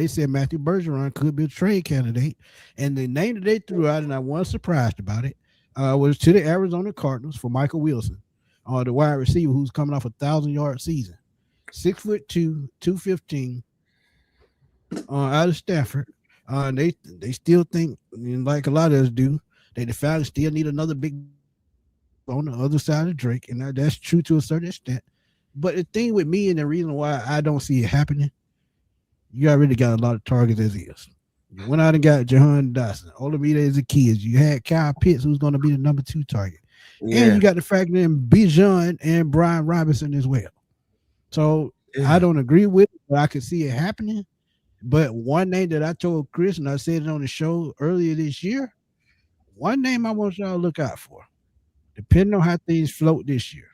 said Matthew Bergeron could be a trade candidate. And the name that they threw out, and I wasn't surprised about it, was to the Arizona Cardinals for Michael Wilson, the wide receiver who's coming off 1,000-yard season. 6'2", 215, out of Stanford. They still think, like a lot of us do, that the Falcons still need another big on the other side of Drake, and that's true to a certain extent. But the thing with me and the reason why I don't see it happening, you already got a lot of targets as is. You went out and got Jahan Dotson, Olamide as a kid. You had Kyle Pitts, who's going to be the number 2 target. And Yeah. you got the fact that Bijan and Brian Robinson as well. So I Yeah. don't agree with it, but I can see it happening. But one name that I told Chris, and I said it on the show earlier this year, one name I want y'all to look out for, depending on how things float this year.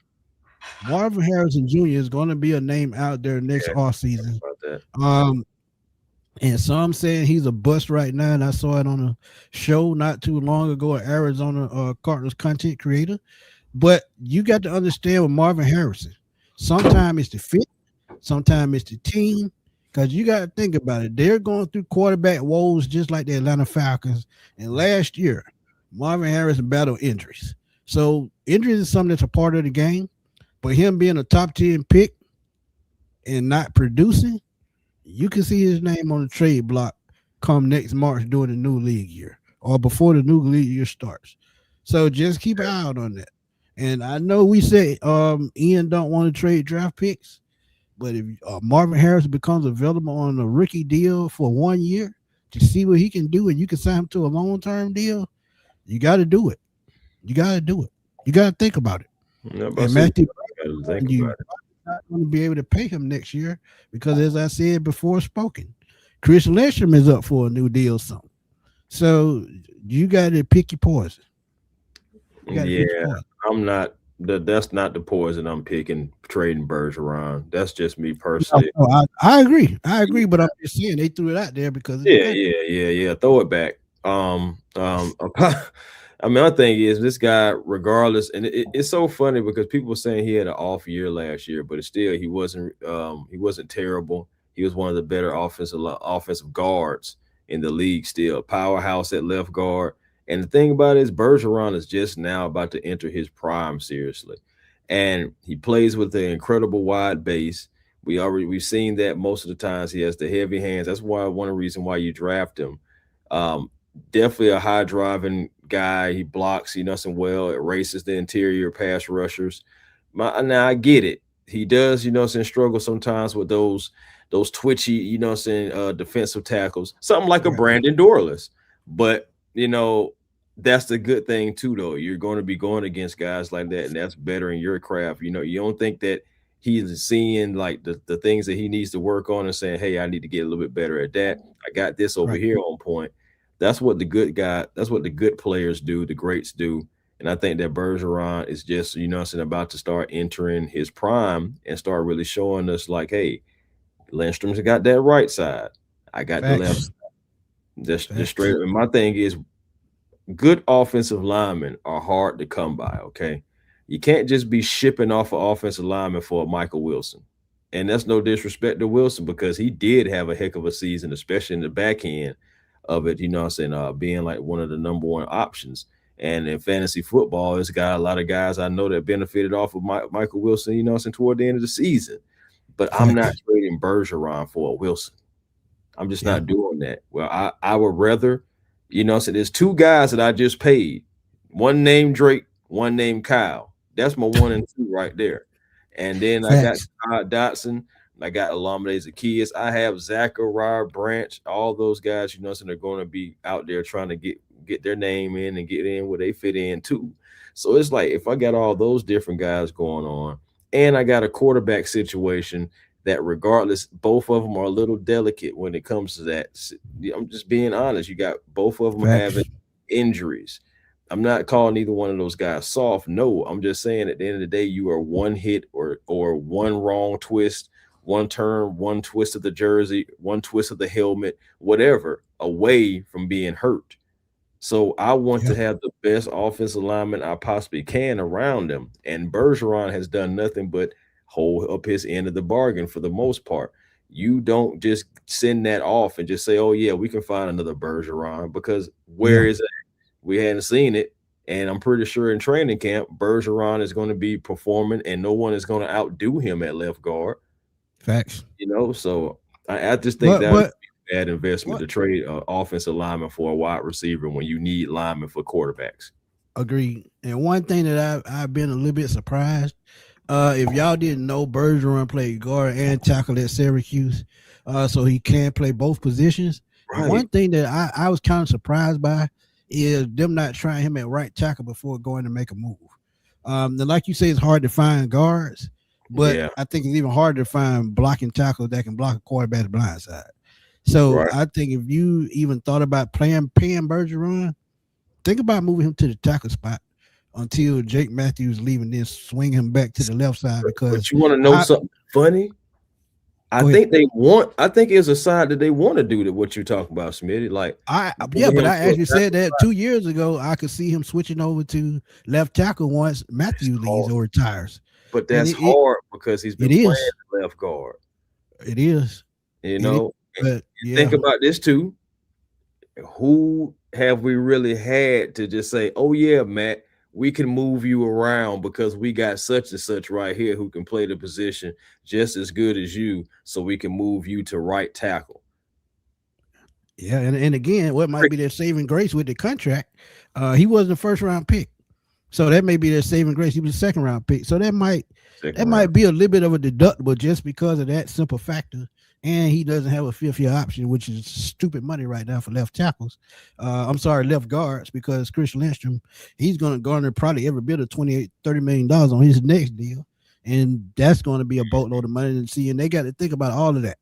Marvin Harrison Jr. is going to be a name out there next Yeah. off season. About that. And some saying he's a bust right now, and I saw it on a show not too long ago, an Arizona Cardinals content creator. But you got to understand with Marvin Harrison, sometimes it's the fit, sometimes it's the team. Because you got to think about it. They're going through quarterback woes just like the Atlanta Falcons. And last year, Marvin Harrison battled injuries. So injuries is something that's a part of the game. But him being a top 10 pick and not producing, you can see his name on the trade block come next March during the new league year or before the new league year starts. So just keep an eye out on that. And I know we say Ian don't want to trade draft picks, but if Marvin Harris becomes available on a rookie deal for 1 year to see what he can do, and you can sign him to a long-term deal, you got to do it. You got to do it. You got to think about it. Yeah, And Matthew, think you about it. not going to be able to pay him next year because, as I said before, spoken, Chris Lindstrom is up for a new deal soon. So you got to pick your poison. You got to pick your Yeah, poison. I'm not. That's not the poison I'm picking. Trading Bergeron. That's just me No, personally. no, I agree. I agree, but I'm just saying they threw it out there because of the Yeah, country. yeah. Throw it back. I mean, my thing is this guy, regardless, and it's so funny because people were saying he had an off year last year, but it's still he wasn't terrible. He was one of the better offensive guards in the league. Still powerhouse at left guard. And the thing about it is, Bergeron is just now about to enter his prime seriously, and he plays with an incredible wide base. We've seen that most of the times he has the heavy hands. That's why one of the reasons why you draft him. Um, Definitely a high driving guy. He blocks, well. It races the interior pass rushers. Now I get it. He does, struggle sometimes with those twitchy, defensive tackles. Something like a Right. Brandon Dorless. But that's the good thing too, though. You're going to be going against guys like that, and that's better in your craft. You don't think that he's seeing like the things that he needs to work on and saying, hey, I need to get a little bit better at that. I got this over Right. here on point. That's what the good players do, the greats do. And I think that Bergeron is just, about to start entering his prime and start really showing us like, hey, Lindstrom's got that right side. I got the left Facts. side. Just Facts. straight up. And my thing is, good offensive linemen are hard to come by, okay? You can't just be shipping off an offensive lineman for a Michael Wilson. And that's no disrespect to Wilson because he did have a heck of a season, especially in the back end of it, being like one of the number one options. And in fantasy football, it's got a lot of guys I know that benefited off of Michael Wilson, toward the end of the season. But I'm not Facts. trading Bergeron for a Wilson. I'm just Yeah. not doing that. Well, I would rather, there's two guys that I just paid. One named Drake, one named Kyle. That's my 1 and 2 right there. And then I got Facts. Todd Dotson. I got Olamide Zaccheaus. I have Zachariah Branch. All those guys, they're going to be out there trying to get their name in and get in where they fit in too. So it's like if I got all those different guys going on, and I got a quarterback situation that regardless, both of them are a little delicate when it comes to that. I'm just being honest. You got both of them Facts. having injuries. I'm not calling either one of those guys soft. No, I'm just saying at the end of the day, you are one hit or one wrong twist, one turn, one twist of the jersey, one twist of the helmet, whatever, away from being hurt. So I want Yeah. to have the best offensive lineman I possibly can around him. And Bergeron has done nothing but hold up his end of the bargain for the most part. You don't just send that off and just say, oh, yeah, we can find another Bergeron because where Yeah. is it? We hadn't seen it. And I'm pretty sure in training camp, Bergeron is going to be performing and no one is going to outdo him at left guard. Facts. So I just think But that would but be a bad investment what to trade offensive lineman for a wide receiver when you need linemen for quarterbacks. agreed. And one thing that I've been a little bit surprised. If y'all didn't know, Bergeron played guard and tackle at Syracuse, so he can play both positions. And Right. one thing that I was kind of surprised by is them not trying him at right tackle before going to make a move. And like you say, it's hard to find guards, but Yeah. I think it's even harder to find blocking tackles that can block a quarterback's blind side. So Right. I think if you even thought about paying Bergeron, think about moving him to the tackle spot until Jake Matthews leaving, then swing him back to the left side because But you want to know I something funny? I go ahead. think it's a side that they want to do that what you're talking about, Smitty. Like Yeah, moving but him I to a actually said tackle that spot 2 years ago. I could see him switching over to left tackle once is Matthews leaves hard. or retires. But And that's hard because he's it been playing is left guard. it is You it is. know, But think yeah, about this too. Who have we really had to just say, oh yeah, Matt, we can move you around because we got such and such right here who can play the position just as good as you, so we can move you to right tackle. yeah, and again, what might be their saving grace with the contract? He wasn't a first round pick, so that may be their saving grace. He was a second round pick, so that might Second round. be a little bit of a deductible just because of that simple factor. And he doesn't have a fifth year option, which is stupid money right now for left tackles. I'm sorry, left guards, because Chris Lindstrom, he's going to garner probably every bit of $28-30 million on his next deal. And that's going to be a boatload of money to see. And they got to think about all of that.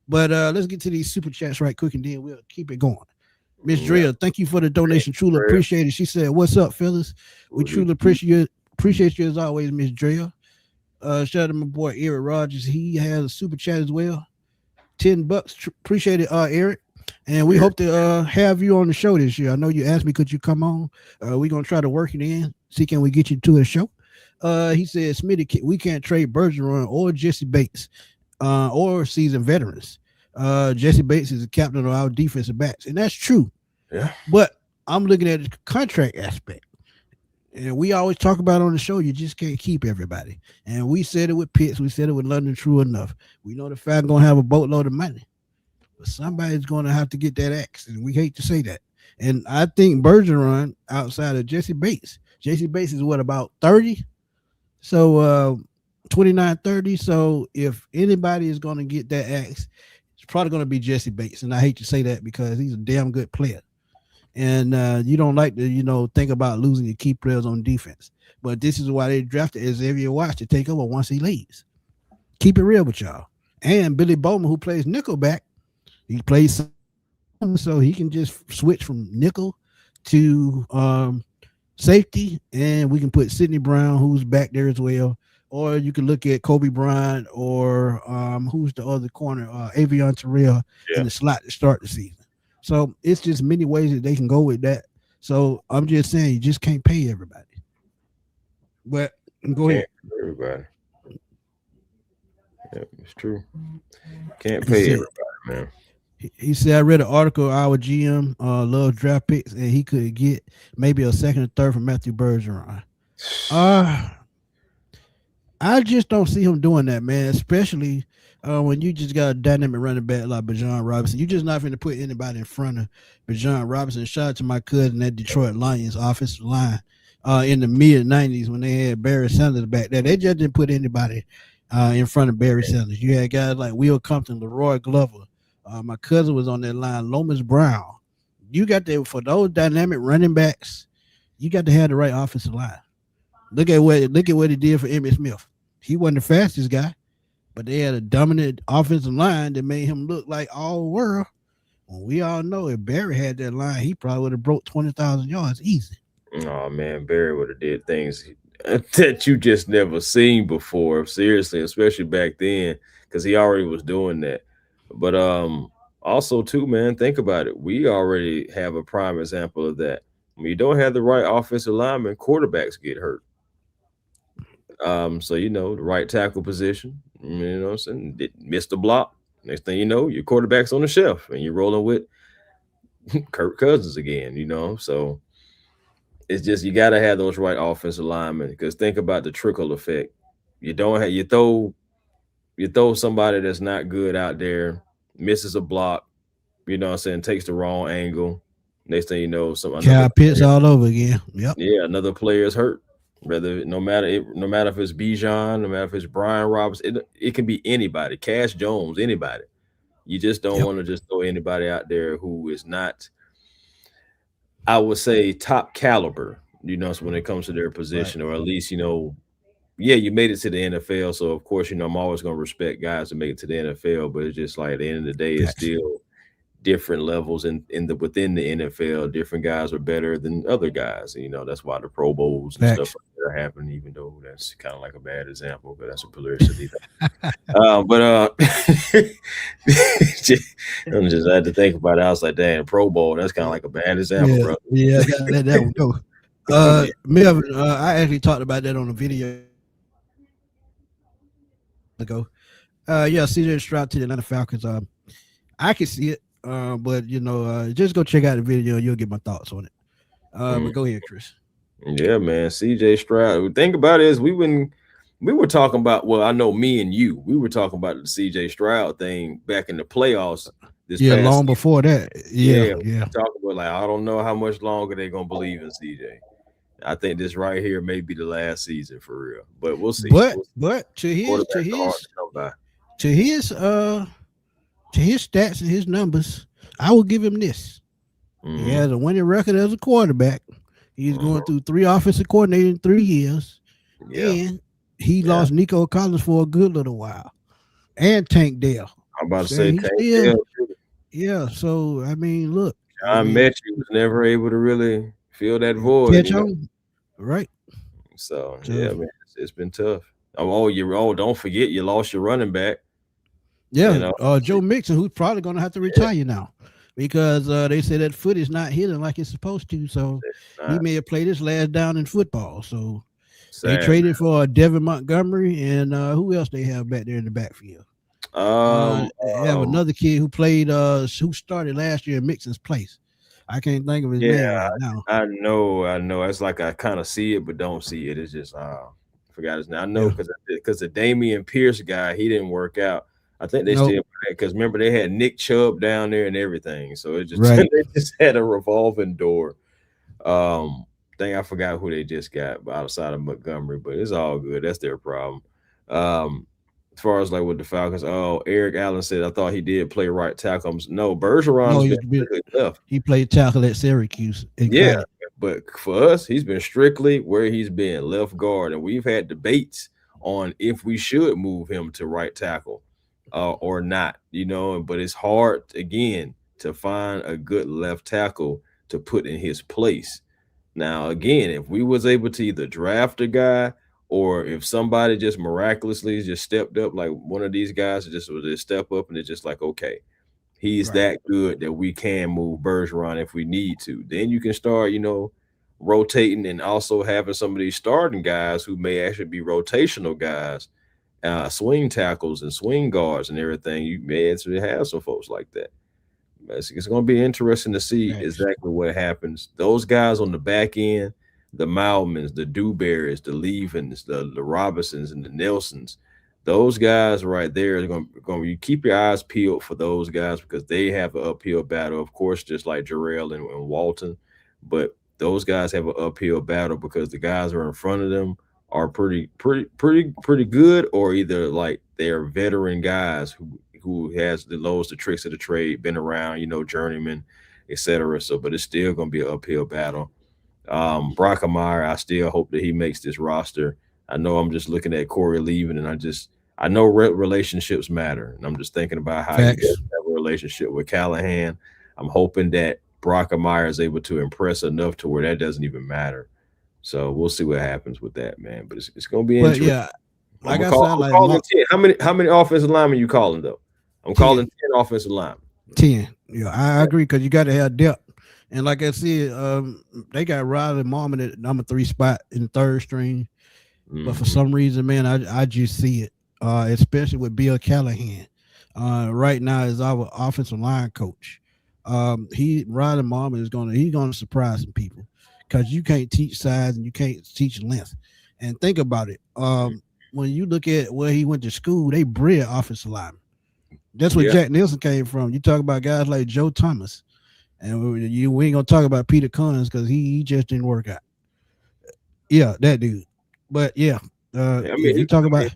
But let's get to these super chats right quick and then we'll keep it going. Miss Yeah. Drea, thank you for the donation. Truly Drea. appreciate it. She said, "What's up, fellas? We truly appreciate you as always, Miss Drea." Shout out to my boy Eric Rogers. He has a super chat as well. $10. Appreciate it, Eric. And we hope to have you on the show this year. I know you asked me, could you come on? We're gonna try to work it in. See, can we get you to the show? He said, Smitty, we can't trade Bergeron or Jesse Bates. or seasoned veterans. Jesse Bates is the captain of our defensive backs, and that's true. Yeah. But I'm looking at the contract aspect. And we always talk about on the show, you just can't keep everybody. And we said it with Pitts, we said it with London, true enough. We know the Falcons going to have a boatload of money, but somebody's going to have to get that axe. And we hate to say that. And I think Bergeron, outside of Jesse Bates is what, about 30? So 29, 30. So if anybody is going to get that axe, it's probably going to be Jesse Bates. And I hate to say that because he's a damn good player. And you don't like to, think about losing your key players on defense. But this is why they drafted Xavier Watts to take over once he leaves. Keep it real with y'all. And Billy Bowman, who plays nickelback, he plays so he can just switch from nickel to safety, and we can put Sidney Brown, who's back there as well. Or you can look at Kobe Bryant or who's the other corner, Avion Terrell in the slot to start the season. So it's just many ways that they can go with that. So I'm just saying you just can't pay everybody. But go ahead. Everybody. Yeah, it's true. Can't pay everybody, man. He said, I read an article, our GM loves draft picks, and he could get maybe a second or third from Matthew Bergeron. I just don't see him doing that, man, especially when you just got a dynamic running back like Bijan Robinson. You're just not going to put anybody in front of Bijan Robinson. Shout out to my cousin at Detroit Lions offensive line in the mid-'90s when they had Barry Sanders back there. They just didn't put anybody in front of Barry Sanders. You had guys like Will Compton, Leroy Glover. My cousin was on that line, Lomas Brown. You got to, for those dynamic running backs, you got to have the right offensive line. Look at what he did for Emmitt Smith. He wasn't the fastest guy, but they had a dominant offensive line that made him look like all world. Well, we all know if Barry had that line, he probably would have broke 20,000 yards easy. Oh man, Barry would have did things that you just never seen before. Seriously, especially back then, because he already was doing that. But also too, man, think about it. We already have a prime example of that. When you don't have the right offensive lineman, quarterbacks get hurt. So the right tackle position, what I'm saying, missed the block. Next thing you know, your quarterback's on the shelf and you're rolling with Kirk Cousins again, So it's just you gotta have those right offensive linemen, because think about the trickle effect. You throw somebody that's not good out there, misses a block, takes the wrong angle. Next thing you know, Kyle Pitts all over again. Yep. Yeah, another player is hurt. No matter if it's Bijan, no matter if it's Brian Robinson, it can be anybody, Cash Jones, anybody. You just don't want to just throw anybody out there who is not, I would say, top caliber, so when it comes to their position, or at least, you made it to the NFL. So, of course, I'm always going to respect guys that make it to the NFL, but it's just like at the end of the day, it's still different levels within the NFL. Different guys are better than other guys. That's why the Pro Bowls and stuff like that are happening, even though that's kind of like a bad example, but that's a publicity thing. I just had to think about it. I was like, dang, Pro Bowl, that's kind of like a bad example, bro. Yeah, I gotta let that one go. Melvin, I actually talked about that on a video ago. CJ Stroud to the Atlanta Falcons. I can see it. But just go check out the video. You'll get my thoughts on it. But go ahead, Chris. Yeah, man. CJ Stroud. Think about it is we were talking about. Well, I know me and you. We were talking about the CJ Stroud thing back in the playoffs. Long before that. Yeah. Talking about I don't know how much longer they're gonna believe in CJ. I think this right here may be the last season for real, but we'll see. But to his stats and his numbers, I will give him this. He has a winning record as a quarterback. He's going through 3 offensive coordinators in 3 years. And he lost Nico Collins for a good little while. And Tank Dell. I'm about to say Tank Dell. Yeah, so, I mean, look. John Mechie was never able to really fill that void. Right. So, yeah, man, it's been tough. Don't forget you lost your running back. Yeah, Joe Mixon, who's probably going to have to retire now because they say that foot is not hitting like it's supposed to. So he may have played his last down in football. So they traded for Devin Montgomery and who else they have back there in the backfield? They have another kid who played who started last year in Mixon's place. I can't think of his Yeah, name right now. I know. It's like I kind of see it, but don't see it. It's just forgot his name. I know Yeah. because the Damian Pierce guy, he didn't work out. I think they Nope. still because remember they had Nick Chubb down there and everything, so it just Right. they just had a revolving door. Thing I forgot who they just got outside of Montgomery, but it's all good. That's their problem. Um, as far as like with the Falcons, Eric Allen said I thought he did play right tackle. No, No, Bergeron's been strictly left. he played tackle at Syracuse in Yeah, college. but for us, he's been strictly where he's been left guard, and we've had debates on if we should move him to right tackle or not. But it's hard again to find a good left tackle to put in his place. Now, again, if we was able to either draft a guy or if somebody just miraculously just stepped up, like one of these guys just would just step up and it's just like, okay, he's Right. that good that we can move Bergeron if we need to. Then you can start, rotating and also having some of these starting guys who may actually be rotational guys, swing tackles and swing guards and everything. You may actually have some folks like that. It's going to be interesting to see Thanks. exactly what happens. Those guys on the back end, the Malmans, the Dewberries, the Levens, the Robinsons, and the Nelsons, those guys right there are going to you keep your eyes peeled for those guys because they have an uphill battle, of course, just like Jarrell and Walton. But those guys have an uphill battle because the guys who are in front of them are pretty good, or either like they're veteran guys who has the lows, the tricks of the trade, been around, journeyman, etc. So, but it's still going to be an uphill battle. Brockemeyer, I still hope that he makes this roster. I know I'm just looking at Corey leaving, and I know relationships matter, and I'm just thinking about how he does Facts. have a relationship with Callahan. I'm hoping that Brockemeyer is able to impress enough to where that doesn't even matter. So we'll see what happens with that, man. But it's going to be But interesting. yeah, like I said, I'm like calling 10. How many offensive linemen you calling though? I'm 10, calling 10 offensive linemen. 10. Yeah, I agree because you got to have depth. And like I said, they got Riley Marmon at number 3 spot in third string. But for Mhm. some reason, man, I just see it, especially with Bill Callahan. Right now is our offensive line coach. Riley Marmon he's gonna surprise some people because you can't teach size and you can't teach length. And think about it. When you look at where he went to school, they bred offensive linemen. That's where Yeah. Jack Nielsen came from. You talk about guys like Joe Thomas, and we ain't gonna talk about Peter Cunnings because he just didn't work out. Yeah, that dude. But yeah, I if you mean, talk about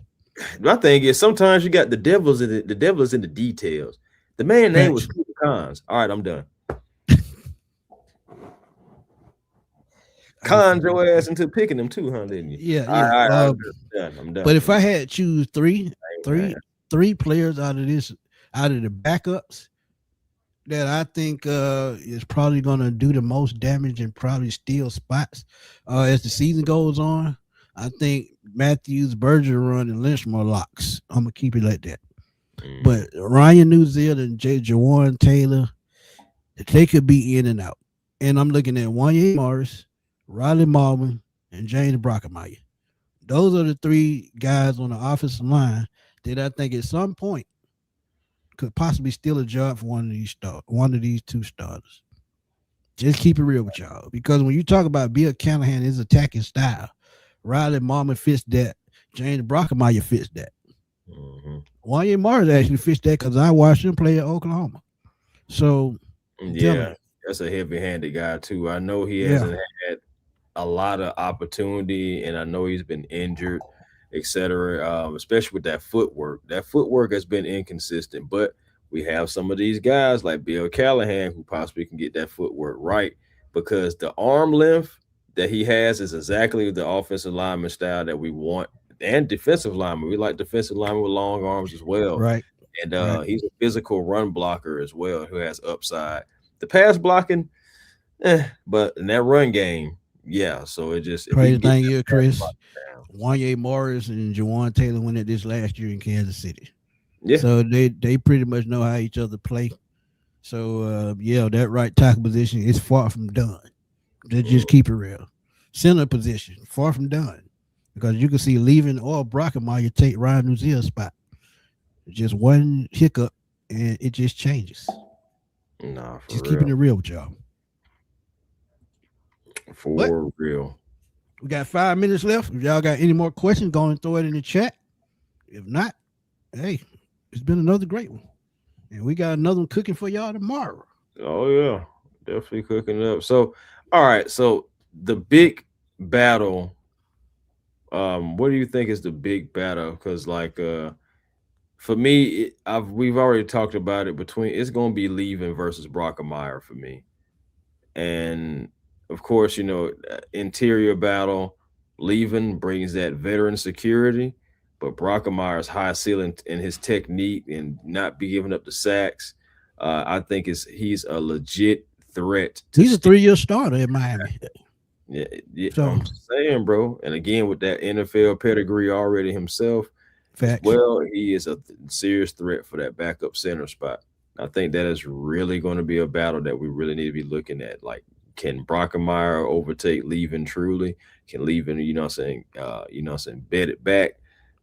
my thing is sometimes you got the devils in the devil is in the details. The man name was facts, Peter Cons. All right, I'm done. I Cons feel your ass into picking them too, huh? Didn't you? yeah, All yeah. right, I'm done. I'm done. But if I had to choose Man. three players out of the backups that I think is probably gonna do the most damage and probably steal spots as the season goes on, I think Matthews, Bergeron, and Lynchmore locks. I'm gonna keep it like that. But Ryan New Zealand and Jawan Taylor, they could be in and out. And I'm looking at Wanye Morris, Riley Marvin, and James Brockemeyer. Those are the 3 guys on the offensive line that I think at some point could possibly steal a job for one of these 2 starters. Just keep it real with y'all. Because when you talk about Bill Callahan, his attacking style, Riley Marvin fits that. James Brockemeyer fits that. Mhm. Wanye Morris actually fits that because I watched him play at Oklahoma. So I'm telling Yeah, you. that's a heavy-handed guy too. I know he Yeah. hasn't had a lot of opportunity, and I know he's been injured, etc. Especially with that footwork. That footwork has been inconsistent, but we have some of these guys like Bill Callahan who possibly can get that footwork right because the arm length that he has is exactly the offensive lineman style that we want, and defensive lineman. We like defensive linemen with long arms as well. Right. And Right. he's a physical run blocker as well who has upside. The pass blocking, but in that run game, yeah. So it just if he Crazy can get thing that is, pass Chris, blocking down, Wanye Morris and Jawan Taylor went at this last year in Kansas City. yeah. So they pretty much know how each other play. So yeah, that right tackle position is far from done. Just keep it real. Center position, far from done. Because you can see leaving or Brockemeyer take Ryan Nuzier's spot. Just one hiccup, and it just changes. Nah, for Just keeping real. it real with y'all. But For real. we got 5 minutes left. If y'all got any more questions, go and throw it in the chat. If not, hey, it's been another great one. And we got another one cooking for y'all tomorrow. Oh yeah, definitely cooking it up. So, all right. So the big battle. What do you think is the big battle? Because for me, we've already talked about it. Between it's going to be Leaving versus Brockemeyer for me, and of course, interior battle. Leaving brings that veteran security, but Brockemeyer's high ceiling and his technique and not be giving up the sacks. I think he's a legit threat to He's a steal. 3 year starter at Miami. Yeah, yeah, So I'm saying, bro. And again, with that NFL pedigree already himself, as facts. well, he is a serious threat for that backup center spot. I think that is really going to be a battle that we really need to be looking at. Like, can Brockemeyer overtake Leaving truly? Can Leaving, bet it back?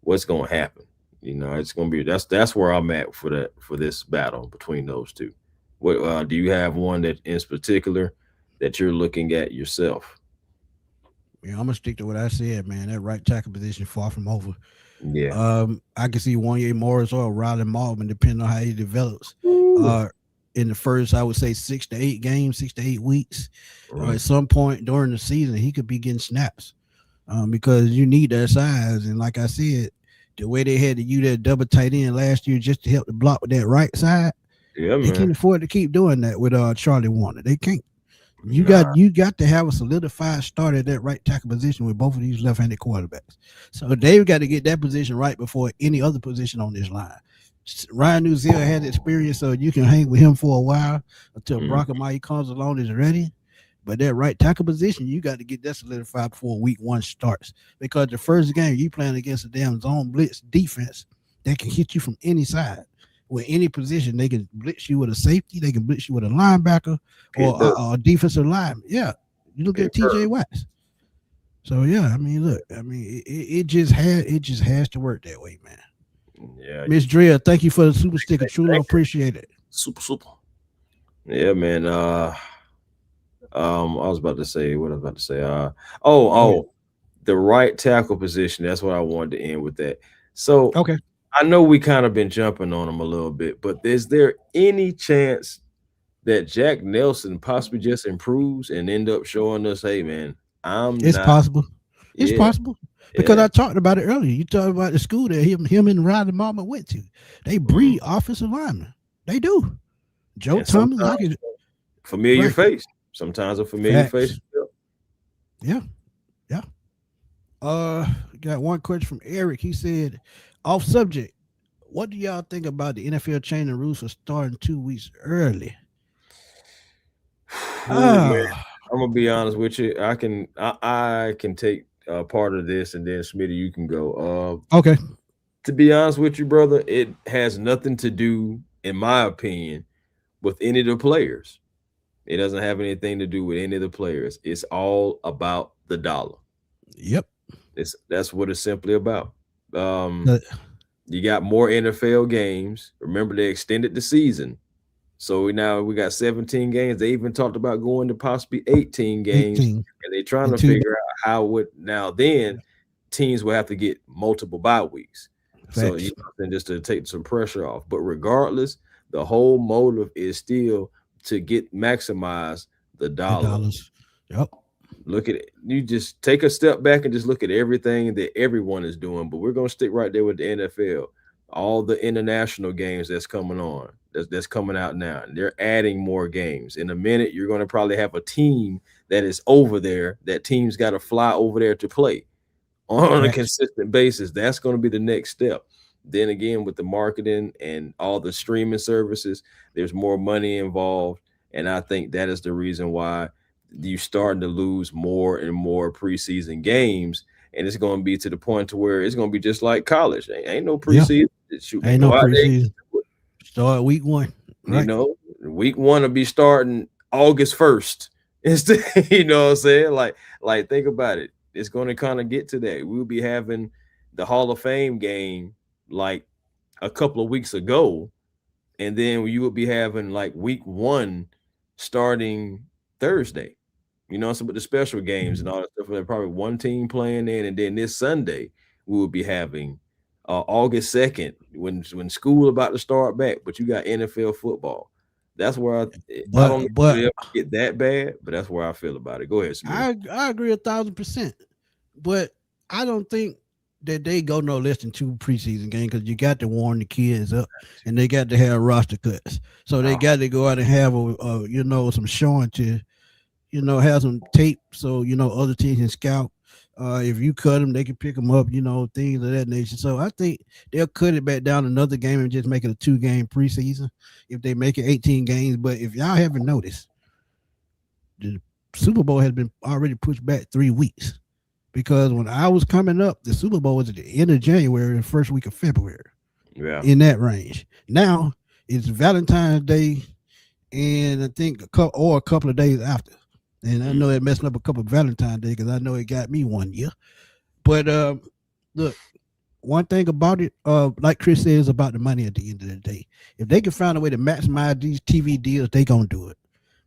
What's going to happen? It's going to be that's where I'm at for this battle between those two. What do you have one that in particular that you're looking at yourself? Yeah, I'm gonna stick to what I said, man. That right tackle position far from over. Yeah. I can see Wanye Morris or Riley Malvin, depending on how he develops. Ooh. Uh, in the first, I would say 6 to 8 games, 6 to 8 weeks, or Right. at some point during the season, he could be getting snaps. Because you need that size, and like I said, the way they had to use that double tight end last year just to help the block with that right side, Yeah, they can't man. afford to keep doing that with Charlie Warner. They can't. You got Nah. you got to have a solidified start at that right tackle position with both of these left-handed quarterbacks. So they've got to get that position right before any other position on this line. Ryan Newzil had experience, so you can hang with him for a while until Mm, Brock Amaya comes along and is ready. But that right tackle position, you got to get that solidified before week one starts. Because the first game you playing against a damn zone blitz defense that can hit you from any side. With any position, they can blitz you with a safety, they can blitz you with a linebacker it or does. a defensive lineman. Yeah, you look at Concur. T.J. Watts. So yeah, I mean, look, I mean, it just has to work that way, man. Yeah. Miss Drea, thank you for the super sticker. Truly Thank you. appreciate it. Super, super. Yeah, man. I was about to say what I was about to say. Go ahead. The right tackle position. That's what I wanted to end with that. So Okay. I know we kind of been jumping on him a little bit, but is there any chance that Jack Nelson possibly just improves and end up showing us, hey, man, I'm It's not. possible. It's Yeah, possible because yeah. I talked about it earlier. You talked about the school that him and Riley Mama went to. They Mm. breed offensive linemen. They do. Joe And Thomas, sometimes I could familiar right. face. Sometimes a familiar face. Facts. Yeah. Yeah. Got one question from Eric. He said, off subject, what do y'all think about the NFL changing rules for starting 2 weeks early? Oh man, Ah, I'm gonna be honest with you. I can take part of this, and then Smitty, you can go. okay. To be honest with you, brother, it has nothing to do, in my opinion, with any of the players. It doesn't have anything to do with any of the players. It's all about the dollar. Yep. That's what it's simply about. Um, Uh, you got more NFL games. Remember, they extended the season. So we got 17 games. They even talked about going to possibly 18 games, 18 and they're trying to until figure out how would now then teams will have to get multiple bye weeks. So facts. then just to take some pressure off. But regardless, the whole motive is still to get maximize the The dollar. dollars. Yep. Look at it. You just take a step back and just look at everything that everyone is doing. But we're gonna stick right there with the NFL. All the international games that's coming on, that's coming out now. And they're adding more games. In a minute, you're gonna probably have a team that is over there. That team's got to fly over there to play on a Facts. consistent basis. That's going to be the next step. Then again, with the marketing and all the streaming services, there's more money involved. And I think that is the reason why you're starting to lose more and more preseason games. And it's going to be to the point to where it's going to be just like college. Ain't no Yeah. preseason. Shoot, they Ain't no go out there. preseason. Start week one. You Right. know, week one will be starting August 1st. Instead, you know what I'm saying? Like think about it. It's going to kind of get to that. We'll be having the Hall of Fame game like a couple of weeks ago, and then you would be having like week one starting Thursday. Some of the special games and all that stuff. Probably one team playing in, and then this Sunday we will be having August 2nd when school about to start back. But you got NFL football. That's where I don't know if But it ever get that bad, but that's where I feel about it. Go ahead, Smitty. I agree 1,000%. But I don't think that they go no less than two preseason games because you got to warm the kids up and they got to have roster cuts. So they got to go out and have some showing to have some tape so other teams can scout. If you cut them, they can pick them up. Things of that nature. So I think they'll cut it back down another game and just make it a 2-game preseason if they make it 18 games. But if y'all haven't noticed, the Super Bowl has been already pushed back 3 weeks because when I was coming up, the Super Bowl was at the end of January, the first week of February. Yeah, in that range. Now it's Valentine's Day, and I think a couple of days after. And I know it messed up a couple of Valentine's Day because I know it got me one year. But look, one thing about it, like Chris says about the money at the end of the day, if they can find a way to maximize these TV deals, they gonna do it.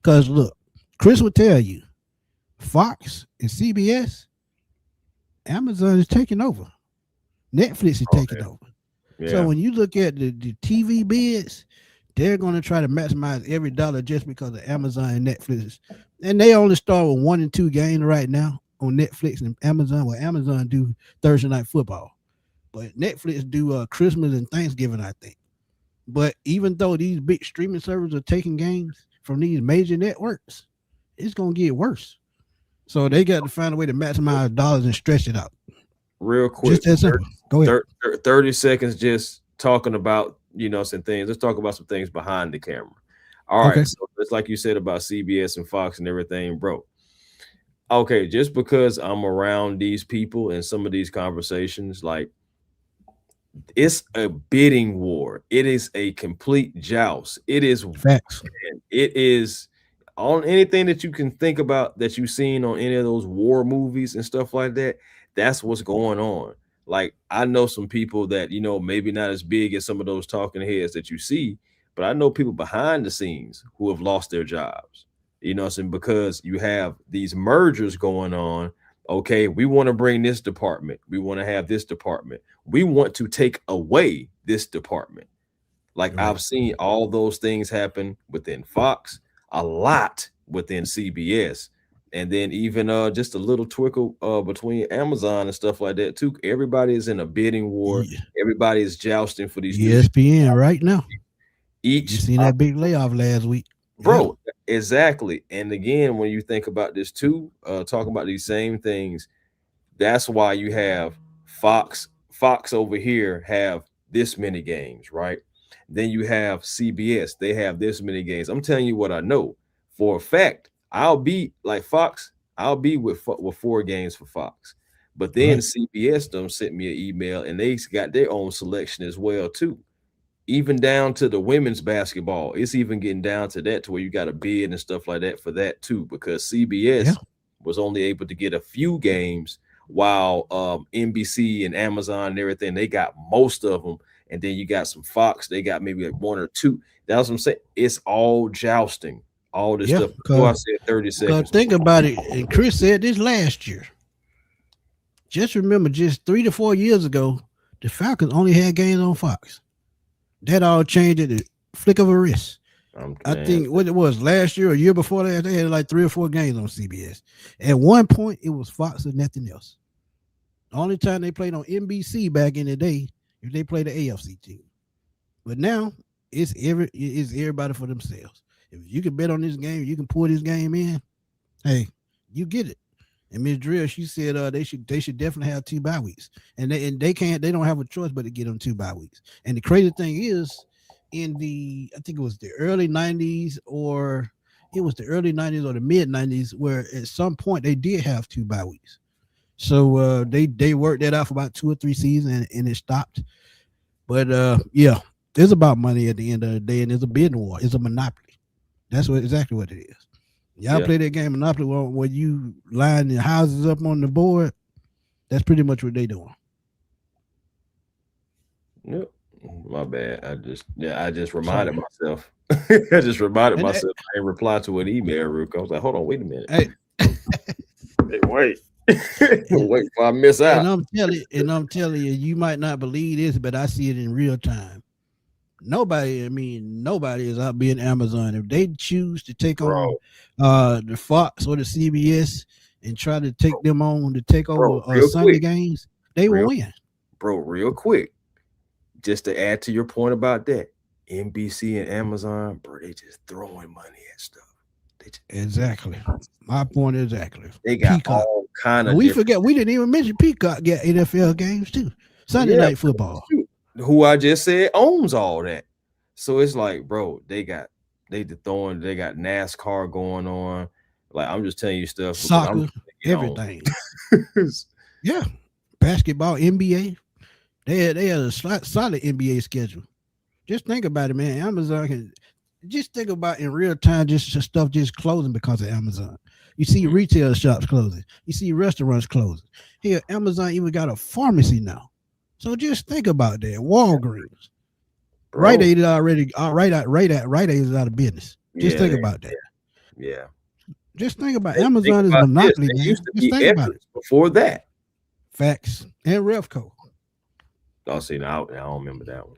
Because look, Chris will tell you, Fox and CBS, Amazon is taking over. Netflix is taking over. Yeah. So when you look at the TV bids, they're going to try to maximize every dollar just because of Amazon and Netflix. And they only start with 1 and 2 games right now on Netflix and Amazon. Well, Amazon do Thursday Night Football, but Netflix do Christmas and Thanksgiving, I think. But even though these big streaming services are taking games from these major networks, it's going to get worse. So they got to find a way to maximize dollars and stretch it out. Real quick, just that simple. Go ahead. 30 seconds just talking about, some things. Let's talk about some things behind the camera. All right. Okay. So it's like you said about CBS and Fox and everything, bro. Okay, just because I'm around these people and some of these conversations, like, it's a bidding war. It is a complete joust. It is facts. It is on anything that you can think about that you've seen on any of those war movies and stuff like that. That's what's going on. Like, I know some people that, maybe not as big as some of those talking heads that you see, but I know people behind the scenes who have lost their jobs, because you have these mergers going on. Okay, we want to bring this department. We want to have this department. We want to take away this department. Like, right. I've seen all those things happen within Fox, a lot within CBS. And then even just a little twinkle between Amazon and stuff like that too. Everybody is in a bidding war. Yeah. Everybody is jousting for these ESPN right now. You seen that big layoff last week, bro? Yeah. Exactly. And again, when you think about this too, talking about these same things, that's why you have Fox over here have this many games, right? Then you have CBS. They have this many games. I'm telling you what I know for a fact. I'll be like Fox. I'll be with 4 games for Fox, but then right. CBS them sent me an email and they got their own selection as well too. Even down to the women's basketball, it's even getting down to that to where you got to bid and stuff like that for that too, because CBS was only able to get a few games while NBC and Amazon and everything, they got most of them, and then you got some Fox, they got maybe like 1 or 2. That's what I'm saying. It's all jousting. All this stuff. Before I said 30 seconds. Think about it. And Chris said this last year. Just remember, just 3 to 4 years ago, the Falcons only had games on Fox. That all changed at the flick of a wrist. I think what it was last year or year before that, they had like 3 or 4 games on CBS. At one point, it was Fox and nothing else. The only time they played on NBC back in the day, if they played the AFC team. But now it's everybody for themselves. If you can bet on this game, you can pull this game in. Hey, you get it. And Ms. Drill, she said they should definitely have 2 bye weeks, and they don't have a choice but to get them 2 bye weeks. And the crazy thing is, I think it was the early 90s or the mid 90s, where at some point they did have 2 bye weeks. So they worked that out for about 2 or 3 seasons and it stopped. But it's about money at the end of the day, and it's a bidding war. It's a monopoly. That's exactly what it is. Y'all play that game Monopoly where you line your houses up on the board. That's pretty much what they doing. Yep. My bad. I just reminded myself. I just reminded And that, myself I ain't reply to an email, Rook. I was like, hold on, wait a minute. hey, Hey, wait. and, Wait before I miss out. I'm telling you, you might not believe this, but I see it in real time. Nobody is out being Amazon. If they choose to take on Bro, the Fox or the CBS and try to take them on to take over real Sunday quick. games, they will Real win. real quick. Just to add to your point about that, NBC and Amazon, bro, they just throwing money at stuff. Exactly. My point exactly. They got Peacock. all kind And of we different. forget we didn't even mention Peacock get NFL games too. Sunday Yeah, night football. shoot. Who I just said owns all that. So it's like, bro, they got NASCAR going on. Like I'm just telling you stuff because I'm Soccer, get on. everything. Yeah. Basketball, NBA. They had a solid NBA schedule. Just think about it, man. Amazon can just think about in real time just stuff just closing because of Amazon. You see retail shops closing. You see restaurants closing. Here, Amazon even got a pharmacy now. So just think about that. Walgreens. Rite Bro, Aid is already Rite Aid is out of business. Just yeah, think about that. yeah. Just think about Think Amazon is about this. monopoly, They man. used to Just be think about it. Edwards before that. Facts and Revco. Oh, see, now I don't remember that one.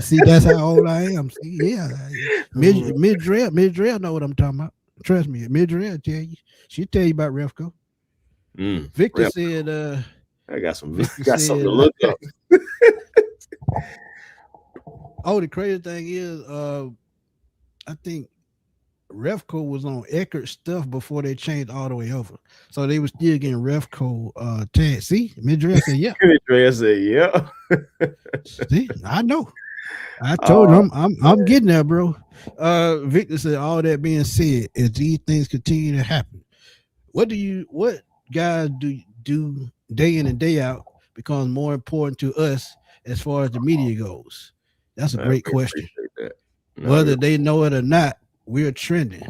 See, that's how old I am. See, yeah, Midrell know what I'm talking about. Trust me, Midrell tell you. She tell you about Refco. Victor Rep. said. I got some. Victor Got something to said. look up. Oh, the crazy thing is, I think Refco was on Eckert stuff before they changed all the way over, so they were still getting Refco tag. See, Midrell said, "Yeah." Andrea said, "Yeah." See, I know. I told Oh, him I'm getting there, bro. Victor said, all that being said, as these things continue to happen, what guys do day in and day out becomes more important to us as far as the media goes? That's a I great really question. appreciate that. No, I Whether really, they know it or not, we're trending.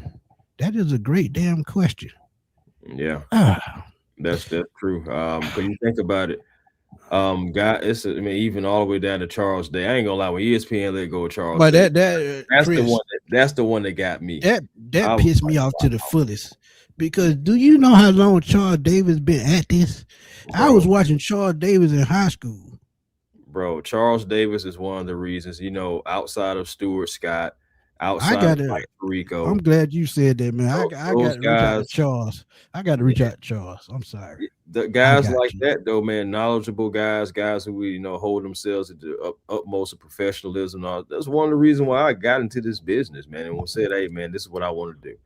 That is a great damn question. yeah, Ah, that's true. Because you think about it, guy, I mean, even all the way down to Charles Day. I ain't gonna lie, when ESPN let go of Charles but Day, that that's the Chris, one. That's the one that got me. that I was pissed like, me off to the fullest. Because do you know how long Charles Davis been at this? I was bro, watching Charles Davis in high school. bro, Charles Davis is one of the reasons. Outside of Stuart Scott, I outside of got to. Mike I'm Tirico, glad you said that, man. I got those to reach out to guys. Charles. I got to reach out to Charles. I'm sorry. The I guys got like to. that though, man, knowledgeable guys who hold themselves at the utmost of professionalism. That's one of the reasons why I got into this business, man, and said, "Hey, man, this is what I want to do."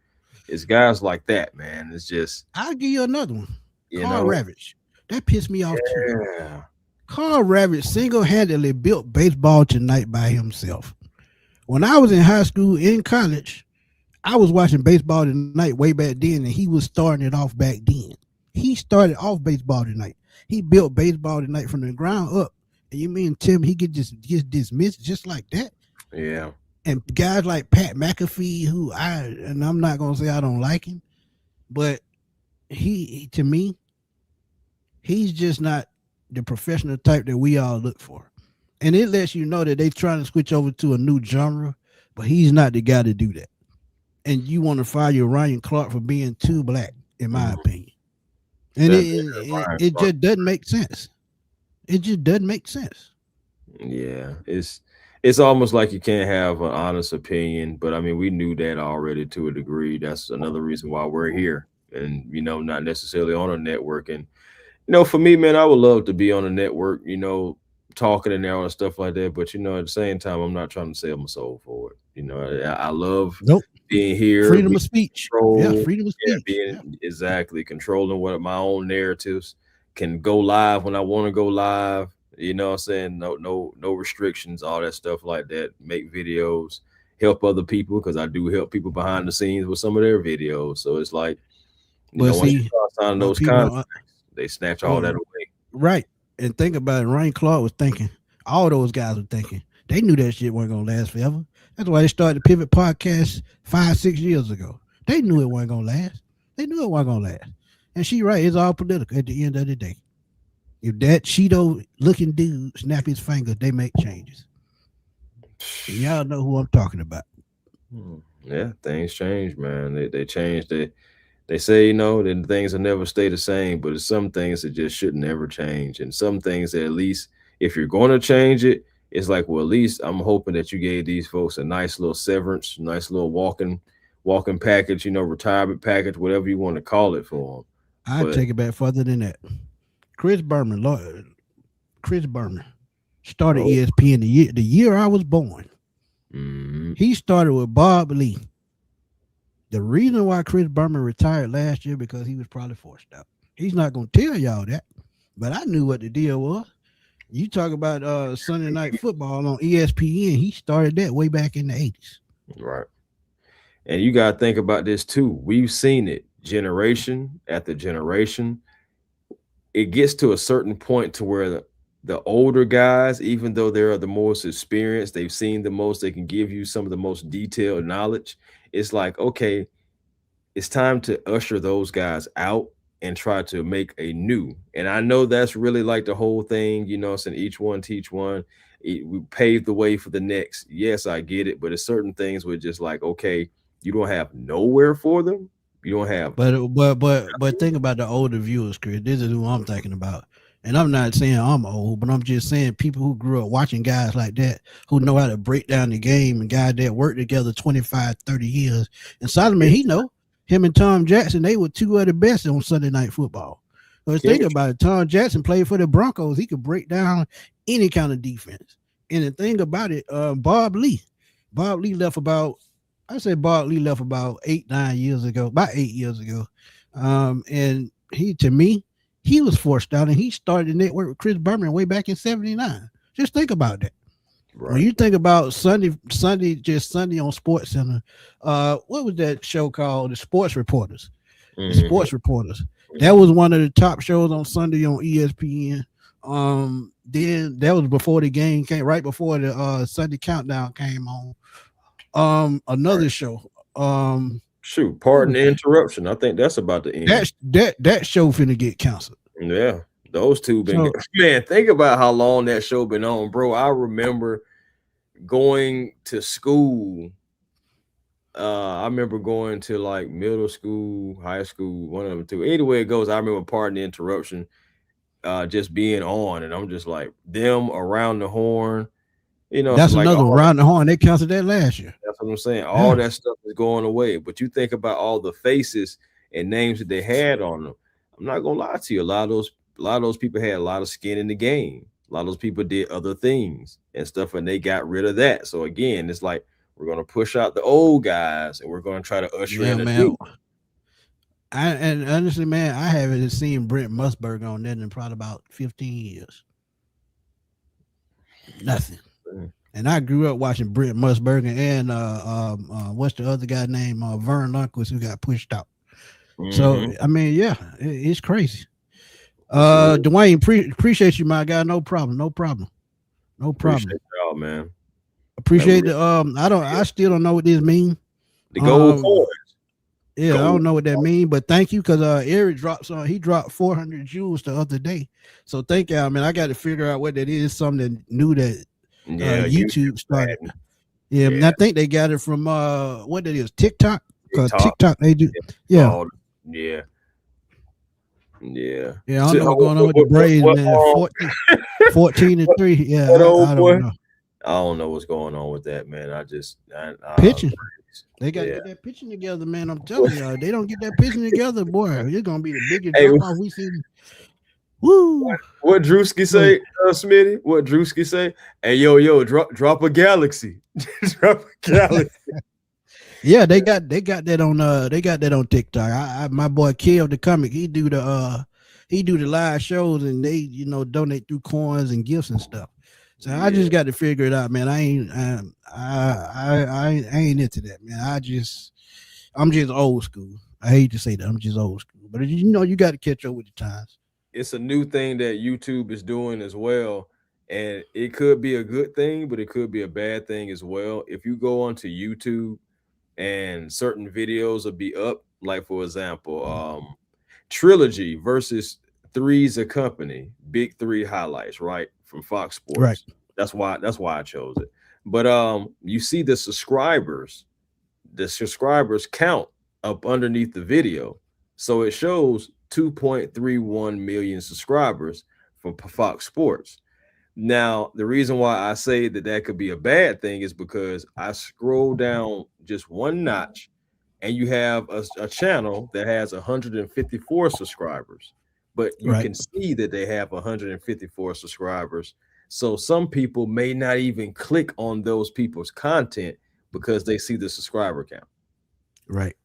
It's guys like that, man. It's just, I'll give you another one. you Carl know, Ravitch. That pissed me off too. yeah, Carl Ravitch single-handedly built baseball tonight by himself. When I was in high school, in college, I was watching baseball tonight way back then, and he was starting it off back then. He started off baseball tonight. He built baseball tonight from the ground up. And you mean Tim? He gets dismissed just like that? yeah, And guys like Pat McAfee, I'm not gonna say I don't like him, but he to me, he's just not the professional type that we all look for. And it lets you know that they're trying to switch over to a new genre, but he's not the guy to do that. And you want to fire Ryan Clark for being too black, in my opinion. And that, it just doesn't make sense. It just doesn't make sense. yeah. It's almost like you can't have an honest opinion, but I mean, we knew that already to a degree. That's another reason why we're here, and not necessarily on a network. And for me, man, I would love to be on a network, talking and all and stuff like that. But at the same time, I'm not trying to sell my soul for it. I love Nope. being here, Freedom being of speech. Yeah, controlled, freedom of speech. being Yeah. exactly controlling what my own narratives, can go live when I want to go live. You know what I'm saying? No restrictions, all that stuff like that. Make videos, help other people because I do help people behind the scenes with some of their videos. So it's like, But once you see, start signing but those people contracts, they snatch all well, that away. right. And think about it. Ryan Clark was thinking, all those guys were thinking, they knew that shit wasn't gonna last forever. That's why they started the Pivot podcast 5-6 years ago. They knew it wasn't gonna last. They knew it wasn't gonna last. And she right, it's all political at the end of the day. If that Cheeto looking dude snap his fingers, they make changes. Y'all know who I'm talking about. Yeah, things change, man. They change. They say, that things will never stay the same, but it's some things that just should never change. And some things that, at least if you're going to change it, it's like, well, at least I'm hoping that you gave these folks a nice little severance, nice little walking package, retirement package, whatever you want to call it for them. I But take it back further than that. Chris Berman, Chris Berman started oh, ESPN the year I was born. mhm, He started with Bob Lee. The reason why Chris Berman retired last year because he was probably forced out. He's not gonna tell y'all that, but I knew what the deal was. You talk about Sunday night football on ESPN. He started that way back in the 80s. right. And you got to think about this too. We've seen it generation after generation. It gets to a certain point to where the older guys, even though they're the most experienced, they've seen the most, they can give you some of the most detailed knowledge. It's like, okay, it's time to usher those guys out and try to make a new. And I know that's really like the whole thing, saying each one teach one. We pave the way for the next. Yes, I get it, but it's certain things where just like, okay, you don't have nowhere for them. You don't have. But think about the older viewers, Chris. This is who I'm thinking about. And I'm not saying I'm old, but I'm just saying people who grew up watching guys like that who know how to break down the game and guys that worked together 25, 30 years. And Solomon, he know him and Tom Jackson, they were two of the best on Sunday night football. Because think Chemistry. about it, Tom Jackson played for the Broncos. He could break down any kind of defense. And the thing about it, Bob Lee left about I said Bob Lee left about 8, 9 years ago, about 8 years ago. And he, to me, he was forced out and he started the network with Chris Berman way back in 79. Just think about that. When Right. you think about Sunday on Sports Center, what was that show called? The Sports Reporters. The Hmm. Sports Reporters. That was one of the top shows on Sunday on ESPN. Then that was before the game came, right before the Sunday countdown came on. Right. Another show. Shoot, What pardon was the interruption. I think that's about to end. that show finna get canceled. Yeah, those two been So good. Man, think about how long that show been on, bro. I remember going to school. I remember going to like middle school, high school, one of them two. Either way it goes, I remember pardon the interruption, just being on, and I'm just like them around the horn, so that's like another all one. Round the horn. They canceled that last year. that's what I'm saying. All Yeah. that stuff is going away. But you think about all the faces and names that they had on them. I'm not gonna lie to you. A lot of those people had a lot of skin in the game. A lot of those people did other things and stuff, and they got rid of that. So again, it's like we're gonna push out the old guys and we're gonna try to usher Yeah, in a man. new. And honestly, man, I haven't seen Brent Musburger on that in probably about 15 years. Nothing. And I grew up watching Brent Musburger and what's the other guy named Vern Lundquist who got pushed out. So Mm-hmm. I mean, yeah, it's crazy. It's real. Dwayne, appreciate you, my guy. No problem. No problem. No problem. Appreciate y'all, man. That Appreciate real the I still don't know what this mean. the gold Um, coins. yeah, I Gold. don't know what that mean, but thank you because Eric he dropped 400 jewels the other day. So thank y'all, man. I got to figure out what that is. Something new that Yeah, YouTube YouTube started. man. Yeah, and Yeah, I think they got it from what that is, TikTok. Cause TikTok. TikTok they do. Yeah. Yeah, All yeah. Yeah. yeah. I don't So, know what's going on with the Braves, man. 14-3. Yeah, that old I don't boy? know. I don't know what's going on with that, man. Pitching. They got to Yeah. get that pitching together, man. I'm telling y'all, they don't get that pitching together, boy. It's gonna be the biggest Hey, drop off we seen. Woo! what Drewski Go ahead. say, Smitty? What Drewski say? Hey, yo, drop a galaxy. Drop a galaxy. Yeah, they got that on TikTok. My boy Kev the comic, he do the live shows and they donate through coins and gifts and stuff. So I Yeah. just got to figure it out, man. I ain't into that, man. I'm just old school. I hate to say that. I'm just old school, but you got to catch up with the times. It's a new thing that YouTube is doing as well. And it could be a good thing, but it could be a bad thing as well. If you go onto YouTube and certain videos will be up, like for example, Trilogy versus Three's a Company, Big Three highlights, right? From Fox Right. Sports. That's why I chose it. But you see the subscribers count up underneath the video. So it shows 2.31 million subscribers for Fox Sports. Now, the reason why I say that that could be a bad thing is because I scroll down just one notch and you have a channel that has 154 subscribers, but you Right. can see that they have 154 subscribers. So some people may not even click on those people's content because they see the subscriber count. Right.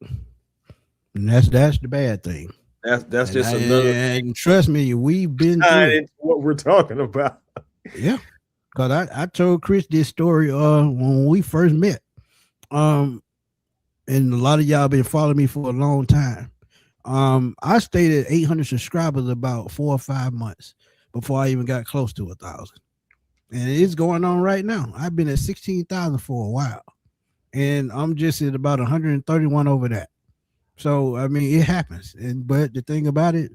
And that's the bad thing. That's And just another thing and trust me, we've been tied through it. into what we're talking about. Yeah. Cause I told Chris this story when we first met. Um and a lot of y'all been following me for a long time. I stayed at 800 subscribers about 4 or 5 months before I even got close to 1,000. And it's going on right now. I've been at 16,000 for a while. And I'm just at about 131 over that. So I mean, it happens. And but the thing about it,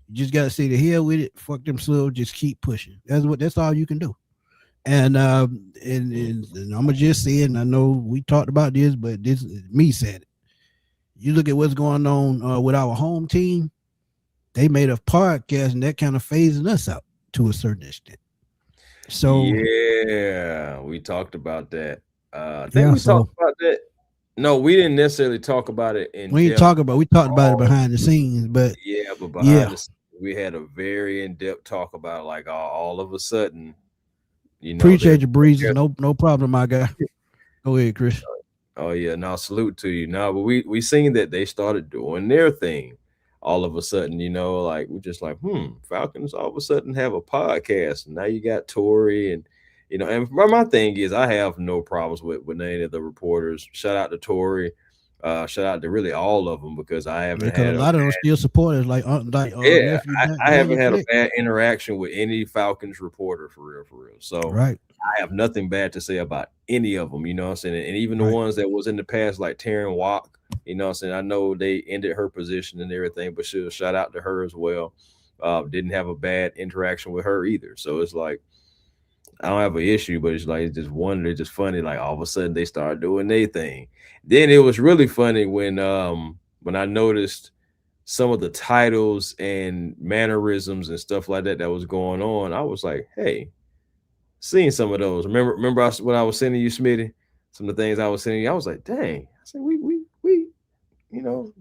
you just gotta say the hell with it. Fuck them slow. Just keep pushing. That's all you can do. And I'm gonna just say it. And I know we talked about this, but this me said it. You look at what's going on with our home team. They made a podcast, and that kind of phasing us out to a certain extent. So Yeah, we talked about that. I think yeah, we talked so about that. No, we didn't necessarily talk about it in we depth. talked about it Oh, behind the scenes, but yeah, but behind yeah, the scenes, we had a very in-depth talk about like all of a sudden, they appreciate your breezes. No problem, my guy. Go ahead, Chris. oh yeah, now salute to you. Now, but we seen that they started doing their thing. All of a sudden, like we're just like, Falcons all of a sudden have a podcast. And now you got Tori and my thing is I have no problems with any of the reporters. Shout out to Tori. Shout out to really all of them because I haven't Because a had lot of them still supporters, like yeah, nephew I Daniel haven't had a Flick. bad interaction with any Falcons reporter for real, for real. So Right, I have nothing bad to say about any of them, you know what I'm saying? And even the right. ones that was in the past, like Taryn Walk, you know what I'm saying? I know they ended her position and everything, but shout out to her as well. Didn't have a bad interaction with her either. So it's like I don't have an issue, but it's like it's just funny, like all of a sudden they started doing their thing. Then it was really funny when I noticed some of the titles and mannerisms and stuff like that that was going on. I was like, hey, seeing some of those. Remember what I was sending you, Smitty? Some of the things I was sending you. I was like, dang. I said, we, you know,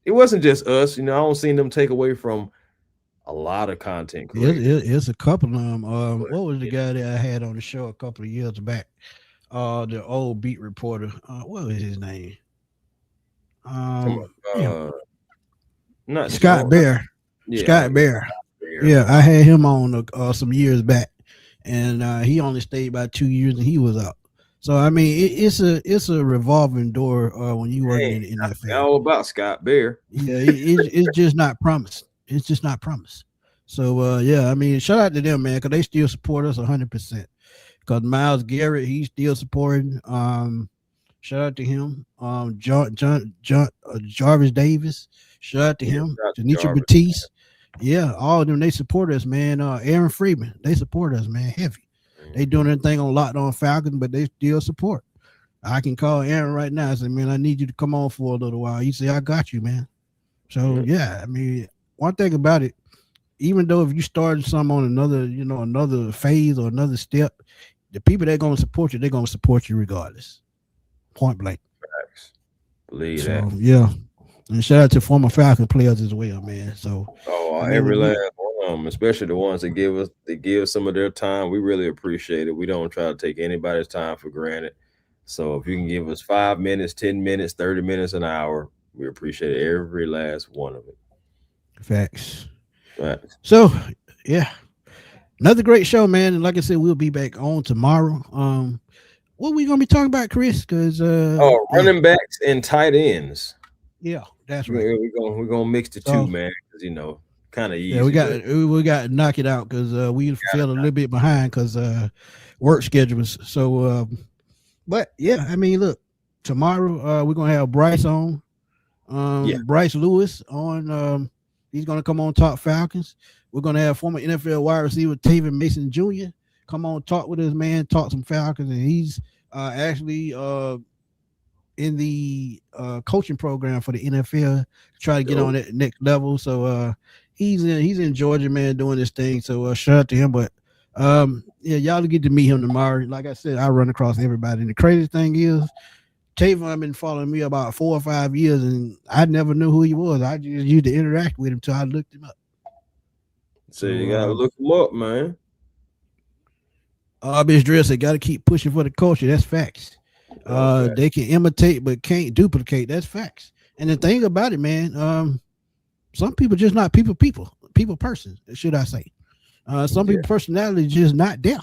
it wasn't just us. I don't see them take away from a lot of content creators. It's a couple of them. But What was the guy that I had on the show a couple of years back? The old beat reporter. What was his name? come Damn, on, not Scott Bear. yeah, Scott Bear. Bear. Yeah, I had him on some years back, and he only stayed about 2 years, and he was out. So I mean, it's a revolving door when you working Hey, in I that forgot field. all about Scott Bear. Yeah, it's just not promised. It's just not promised. So yeah, I mean, shout out to them, man, because they still support us 100%. Because Miles Garrett, he's still supporting. Shout out to him. Jarvis Davis. Shout out to Yeah, him. shout out to Tanisha Jarvis. Batiste. Yeah, all of them, they support us, man. Aaron Freeman, they support us, man, heavy. They doing their thing on Locked On Falcons, but they still support. I can call Aaron right now and say, man, I need you to come on for a little while. He say, I got you, man. So yeah, I mean, one thing about it, even though if you started some on another phase or another step, the people that are gonna support you, they're gonna support you regardless. Point blank. Facts. Believe that. So yeah. And shout out to former Falcon players as well, man. So Oh, I every mean, last one of them, especially the ones that give some of their time. We really appreciate it. We don't try to take anybody's time for granted. So if you can give us 5 minutes, 10 minutes, 30 minutes, an hour, we appreciate every last one of it. facts. Facts. So yeah, another great show, man. And like I said, we'll be back on tomorrow. What we gonna be talking about, Chris? Because Oh, running backs and tight ends. yeah, that's right. We're gonna mix the two, So man. Because kind of yeah, easy. But we got to knock it out because we fell a little bit behind because work schedules. So, but yeah, I mean, look, tomorrow we're gonna have Bryce on, yeah, Bryce Lewis on. He's gonna come on Talk Falcons. We're gonna have former NFL wide receiver Taven Mason Jr. come on talk with us, man. Talk some Falcons, and he's actually in the coaching program for the NFL, try to get on Dope. that next level. So he's in Georgia, man, doing this thing. So shout out to him. But yeah, y'all get to meet him tomorrow. Like I said, I run across everybody. And the crazy thing is, Tavon been following me about 4 or 5 years, and I never knew who he was. I just used to interact with him until I looked him up. So you So gotta look him up, man. Miss Drill said, got to keep pushing for the culture. That's facts. Okay. They can imitate but can't duplicate. That's facts. And the thing about it, man, some people just not people person, should I say? Some Yeah. people personality just not there,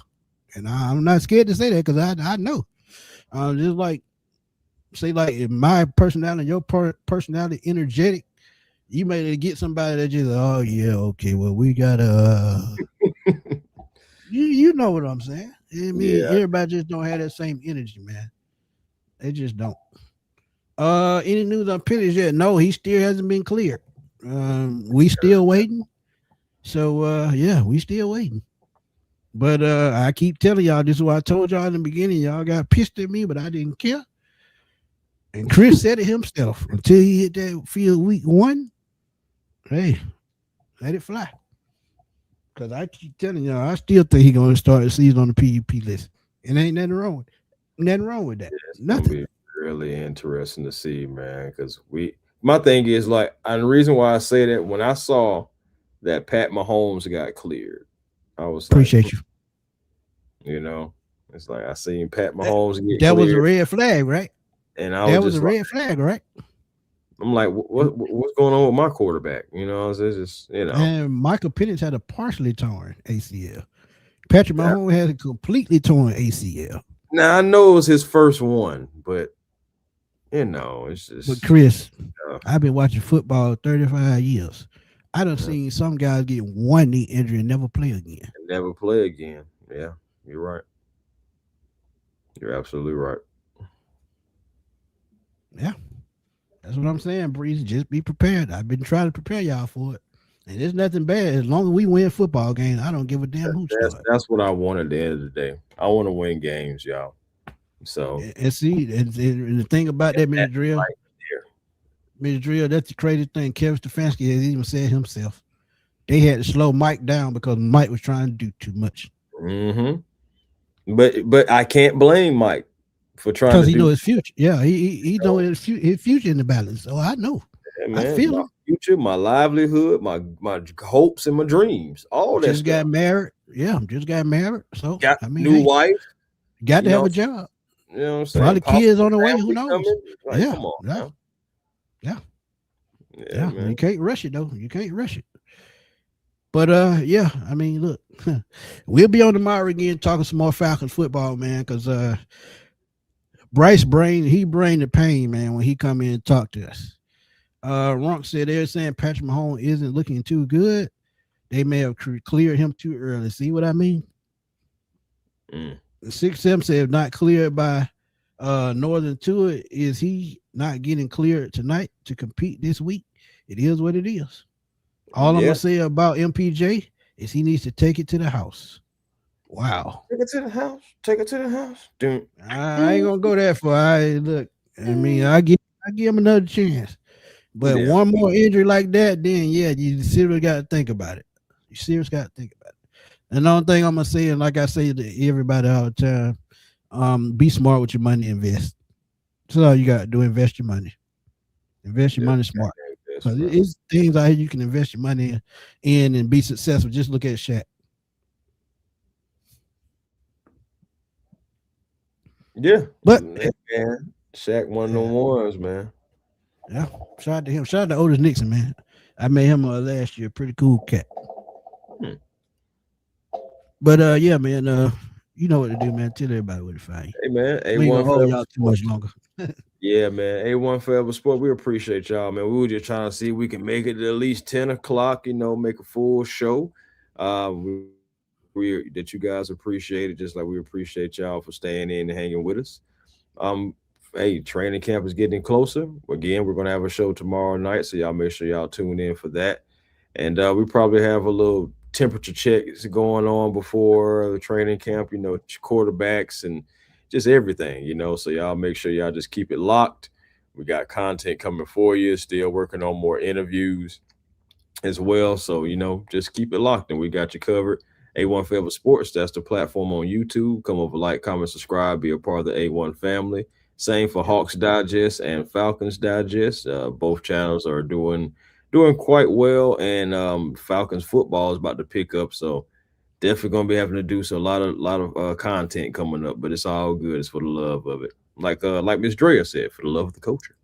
and I'm not scared to say that because I know. Just like say like if my personality, and your personality, energetic, you may get somebody that just oh yeah okay well we gotta you know what I'm saying. I mean Yeah. everybody just don't have that same energy, man. They just don't. Any news on Penix yet? No, he still hasn't been cleared. We still waiting. So yeah, we still waiting. But I keep telling y'all, this is what I told y'all in the beginning. Y'all got pissed at me, but I didn't care. And Chris said it himself. Until he hit that field week 1, hey, let it fly. Because I keep telling y'all, I still think he's gonna start the season on the PUP list. And ain't nothing wrong with that. It's gonna Nothing. be really interesting to see, man. Because my thing is like, and the reason why I say that when I saw that Pat Mahomes got cleared, I was like, Appreciate you. you know, it's like I seen Pat That, Mahomes get that was a cleared, red flag, right? and I was That was just a like, red flag, right? I'm like, what's going on with my quarterback? You know, it's just And Michael Penix had a partially torn ACL. Patrick that, Mahomes had a completely torn ACL. now I know it was his first one, but it's But just Chris, uh, I've been watching football 35 years. I done yeah, seen some guys get one knee injury and never play again. and never play again. Yeah, you're right. You're absolutely right. Yeah, that's what I'm saying, Breeze. Just be prepared. I've been trying to prepare y'all for it. And it's nothing bad. As long as we win football games, I don't give a damn who That's starts. that's what I want at the end of the day. I want to win games, y'all. So And see, and the thing about that, that's right Mr. Drill, that's the crazy thing. Kevin Stefanski has even said himself. They had to slow Mike down because Mike was trying to do too much. there. But I can't blame Mike for trying Because to he do. know his future. Yeah, he know You his future in the balance. So I know. yeah, I man, feel my him. future, my livelihood, my hopes and my dreams, all that Just stuff. got married. Yeah, just got married. So Got I mean, new hey, wife. got You to have know, a job. you know what I'm saying? Probably kids Possible on the way. Who family knows? coming. Like, Yeah, come on yeah, now. yeah, Yeah, yeah. You man. can't rush it though. You can't rush it. But yeah. I mean, look, we'll be on tomorrow again talking some more Falcons football, man. Because Bryce he brain the pain, man, when he come in and talk to us. Ronk said they're saying Patrick Mahomes isn't looking too good. They may have cleared him too early. See what I mean? Mm. 6-7 said not cleared by Northern Tour. Is he not getting cleared tonight to compete this week? It is what it is. All I'm Yeah. gonna say about MPJ is he needs to take it to the house. Wow. Take it to the house. Take it to the house. Dun, I ain't dun, gonna go that far. I look. I mean, dun. I give him another chance. But Yeah. one more injury like that, then yeah, you seriously got to think about it. You seriously got to think about it. And the only thing I'm gonna say, and like I say to everybody all the time, be smart with your money. Invest. That's all you got to do. Invest your money. Invest your Yeah. money smart. Yes, Because bro. it's things out here you can invest your money in and be successful. Just look at Shaq. Yeah. But Man. Shaq, one of yeah, them ones, man. yeah. Shout out to him. Shout out to Otis Nixon, man. I met him last year. Pretty cool cat. Hmm. But yeah, man. You know what to do, man. Tell everybody what to find. Hey, man. We ain't A1 gonna hold Forever y'all too much Sports. longer. Yeah, man. A1 Forever Sport. We appreciate y'all, man. We were just trying to see if we can make it at least 10 o'clock, make a full show. That you guys appreciate it, just like we appreciate y'all for staying in and hanging with us. Um, hey, training camp is getting closer. Again, we're gonna have a show tomorrow night, so y'all make sure y'all tune in for that. And we probably have a little temperature check going on before the training camp. Quarterbacks and just everything, you know. So y'all make sure y'all just keep it locked. We got content coming for you. Still working on more interviews as well. So, you know, just keep it locked and we got you covered. A1 Forever Sports, that's the platform on YouTube. Come over, like, comment, subscribe, be a part of the A1 family. Same for Yep. Hawks Digest and Falcons Digest. Both channels are doing quite well, and Falcons football is about to pick up. So definitely gonna be having to do so a lot of content coming up, but it's all good. It's for the love of it. Like Miss Drea said, for the love of the culture.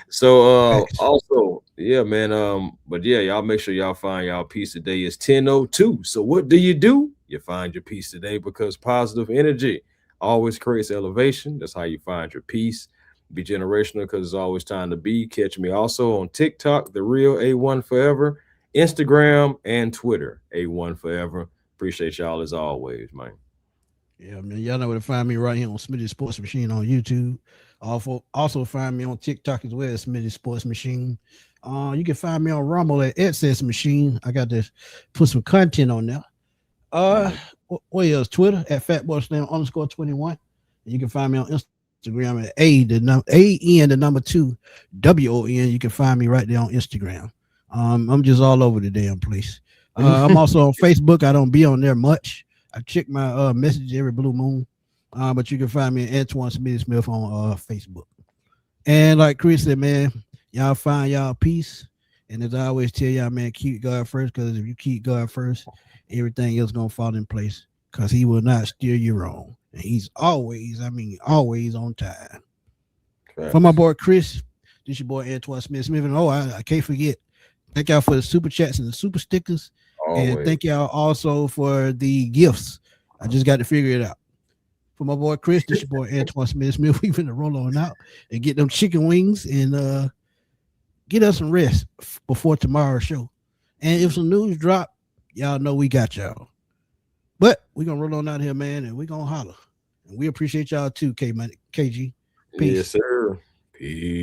So Facts. also, yeah, man. But yeah, y'all make sure y'all find y'all peace today. Is 10:02. So what do? You find your peace today because positive energy always creates elevation. That's how you find your peace. Be generational because it's always time to be. Catch me also on TikTok, the real A1 Forever, Instagram, and Twitter, A1 Forever. Appreciate y'all as always, man. Yeah, man. Y'all know where to find me right here on Smitty Sports Machine on YouTube. Also find me on TikTok as well as Smitty Sports Machine. You can find me on Rumble at Access Machine. I got to put some content on there. What else? Twitter at fatboyslam_21. You can find me on Instagram at AN2WON. You can find me right there on Instagram. I'm just all over the damn place. I'm also on Facebook. I don't be on there much. I check my message every blue moon. But you can find me at Antoine Smith on Facebook. And like Chris said, man, y'all find y'all peace. And as I always tell y'all, man, keep God first. Because if you keep God first, everything else gonna fall in place. Because He will not steer you wrong. And He's always, always on time. For my boy Chris, this your boy Antoine Smith. And I can't forget. Thank y'all for the super chats and the super stickers. Always. And thank y'all also for the gifts. I just got to figure it out. For my boy Chris, this your boy Antoine Smith. We finna roll on out and get them chicken wings and get us some rest before tomorrow's show. And if some news drop, y'all know we got y'all. But we gonna roll on out here, man, and we gonna holler. And we appreciate y'all too, KG. Peace. Yes, sir. Peace.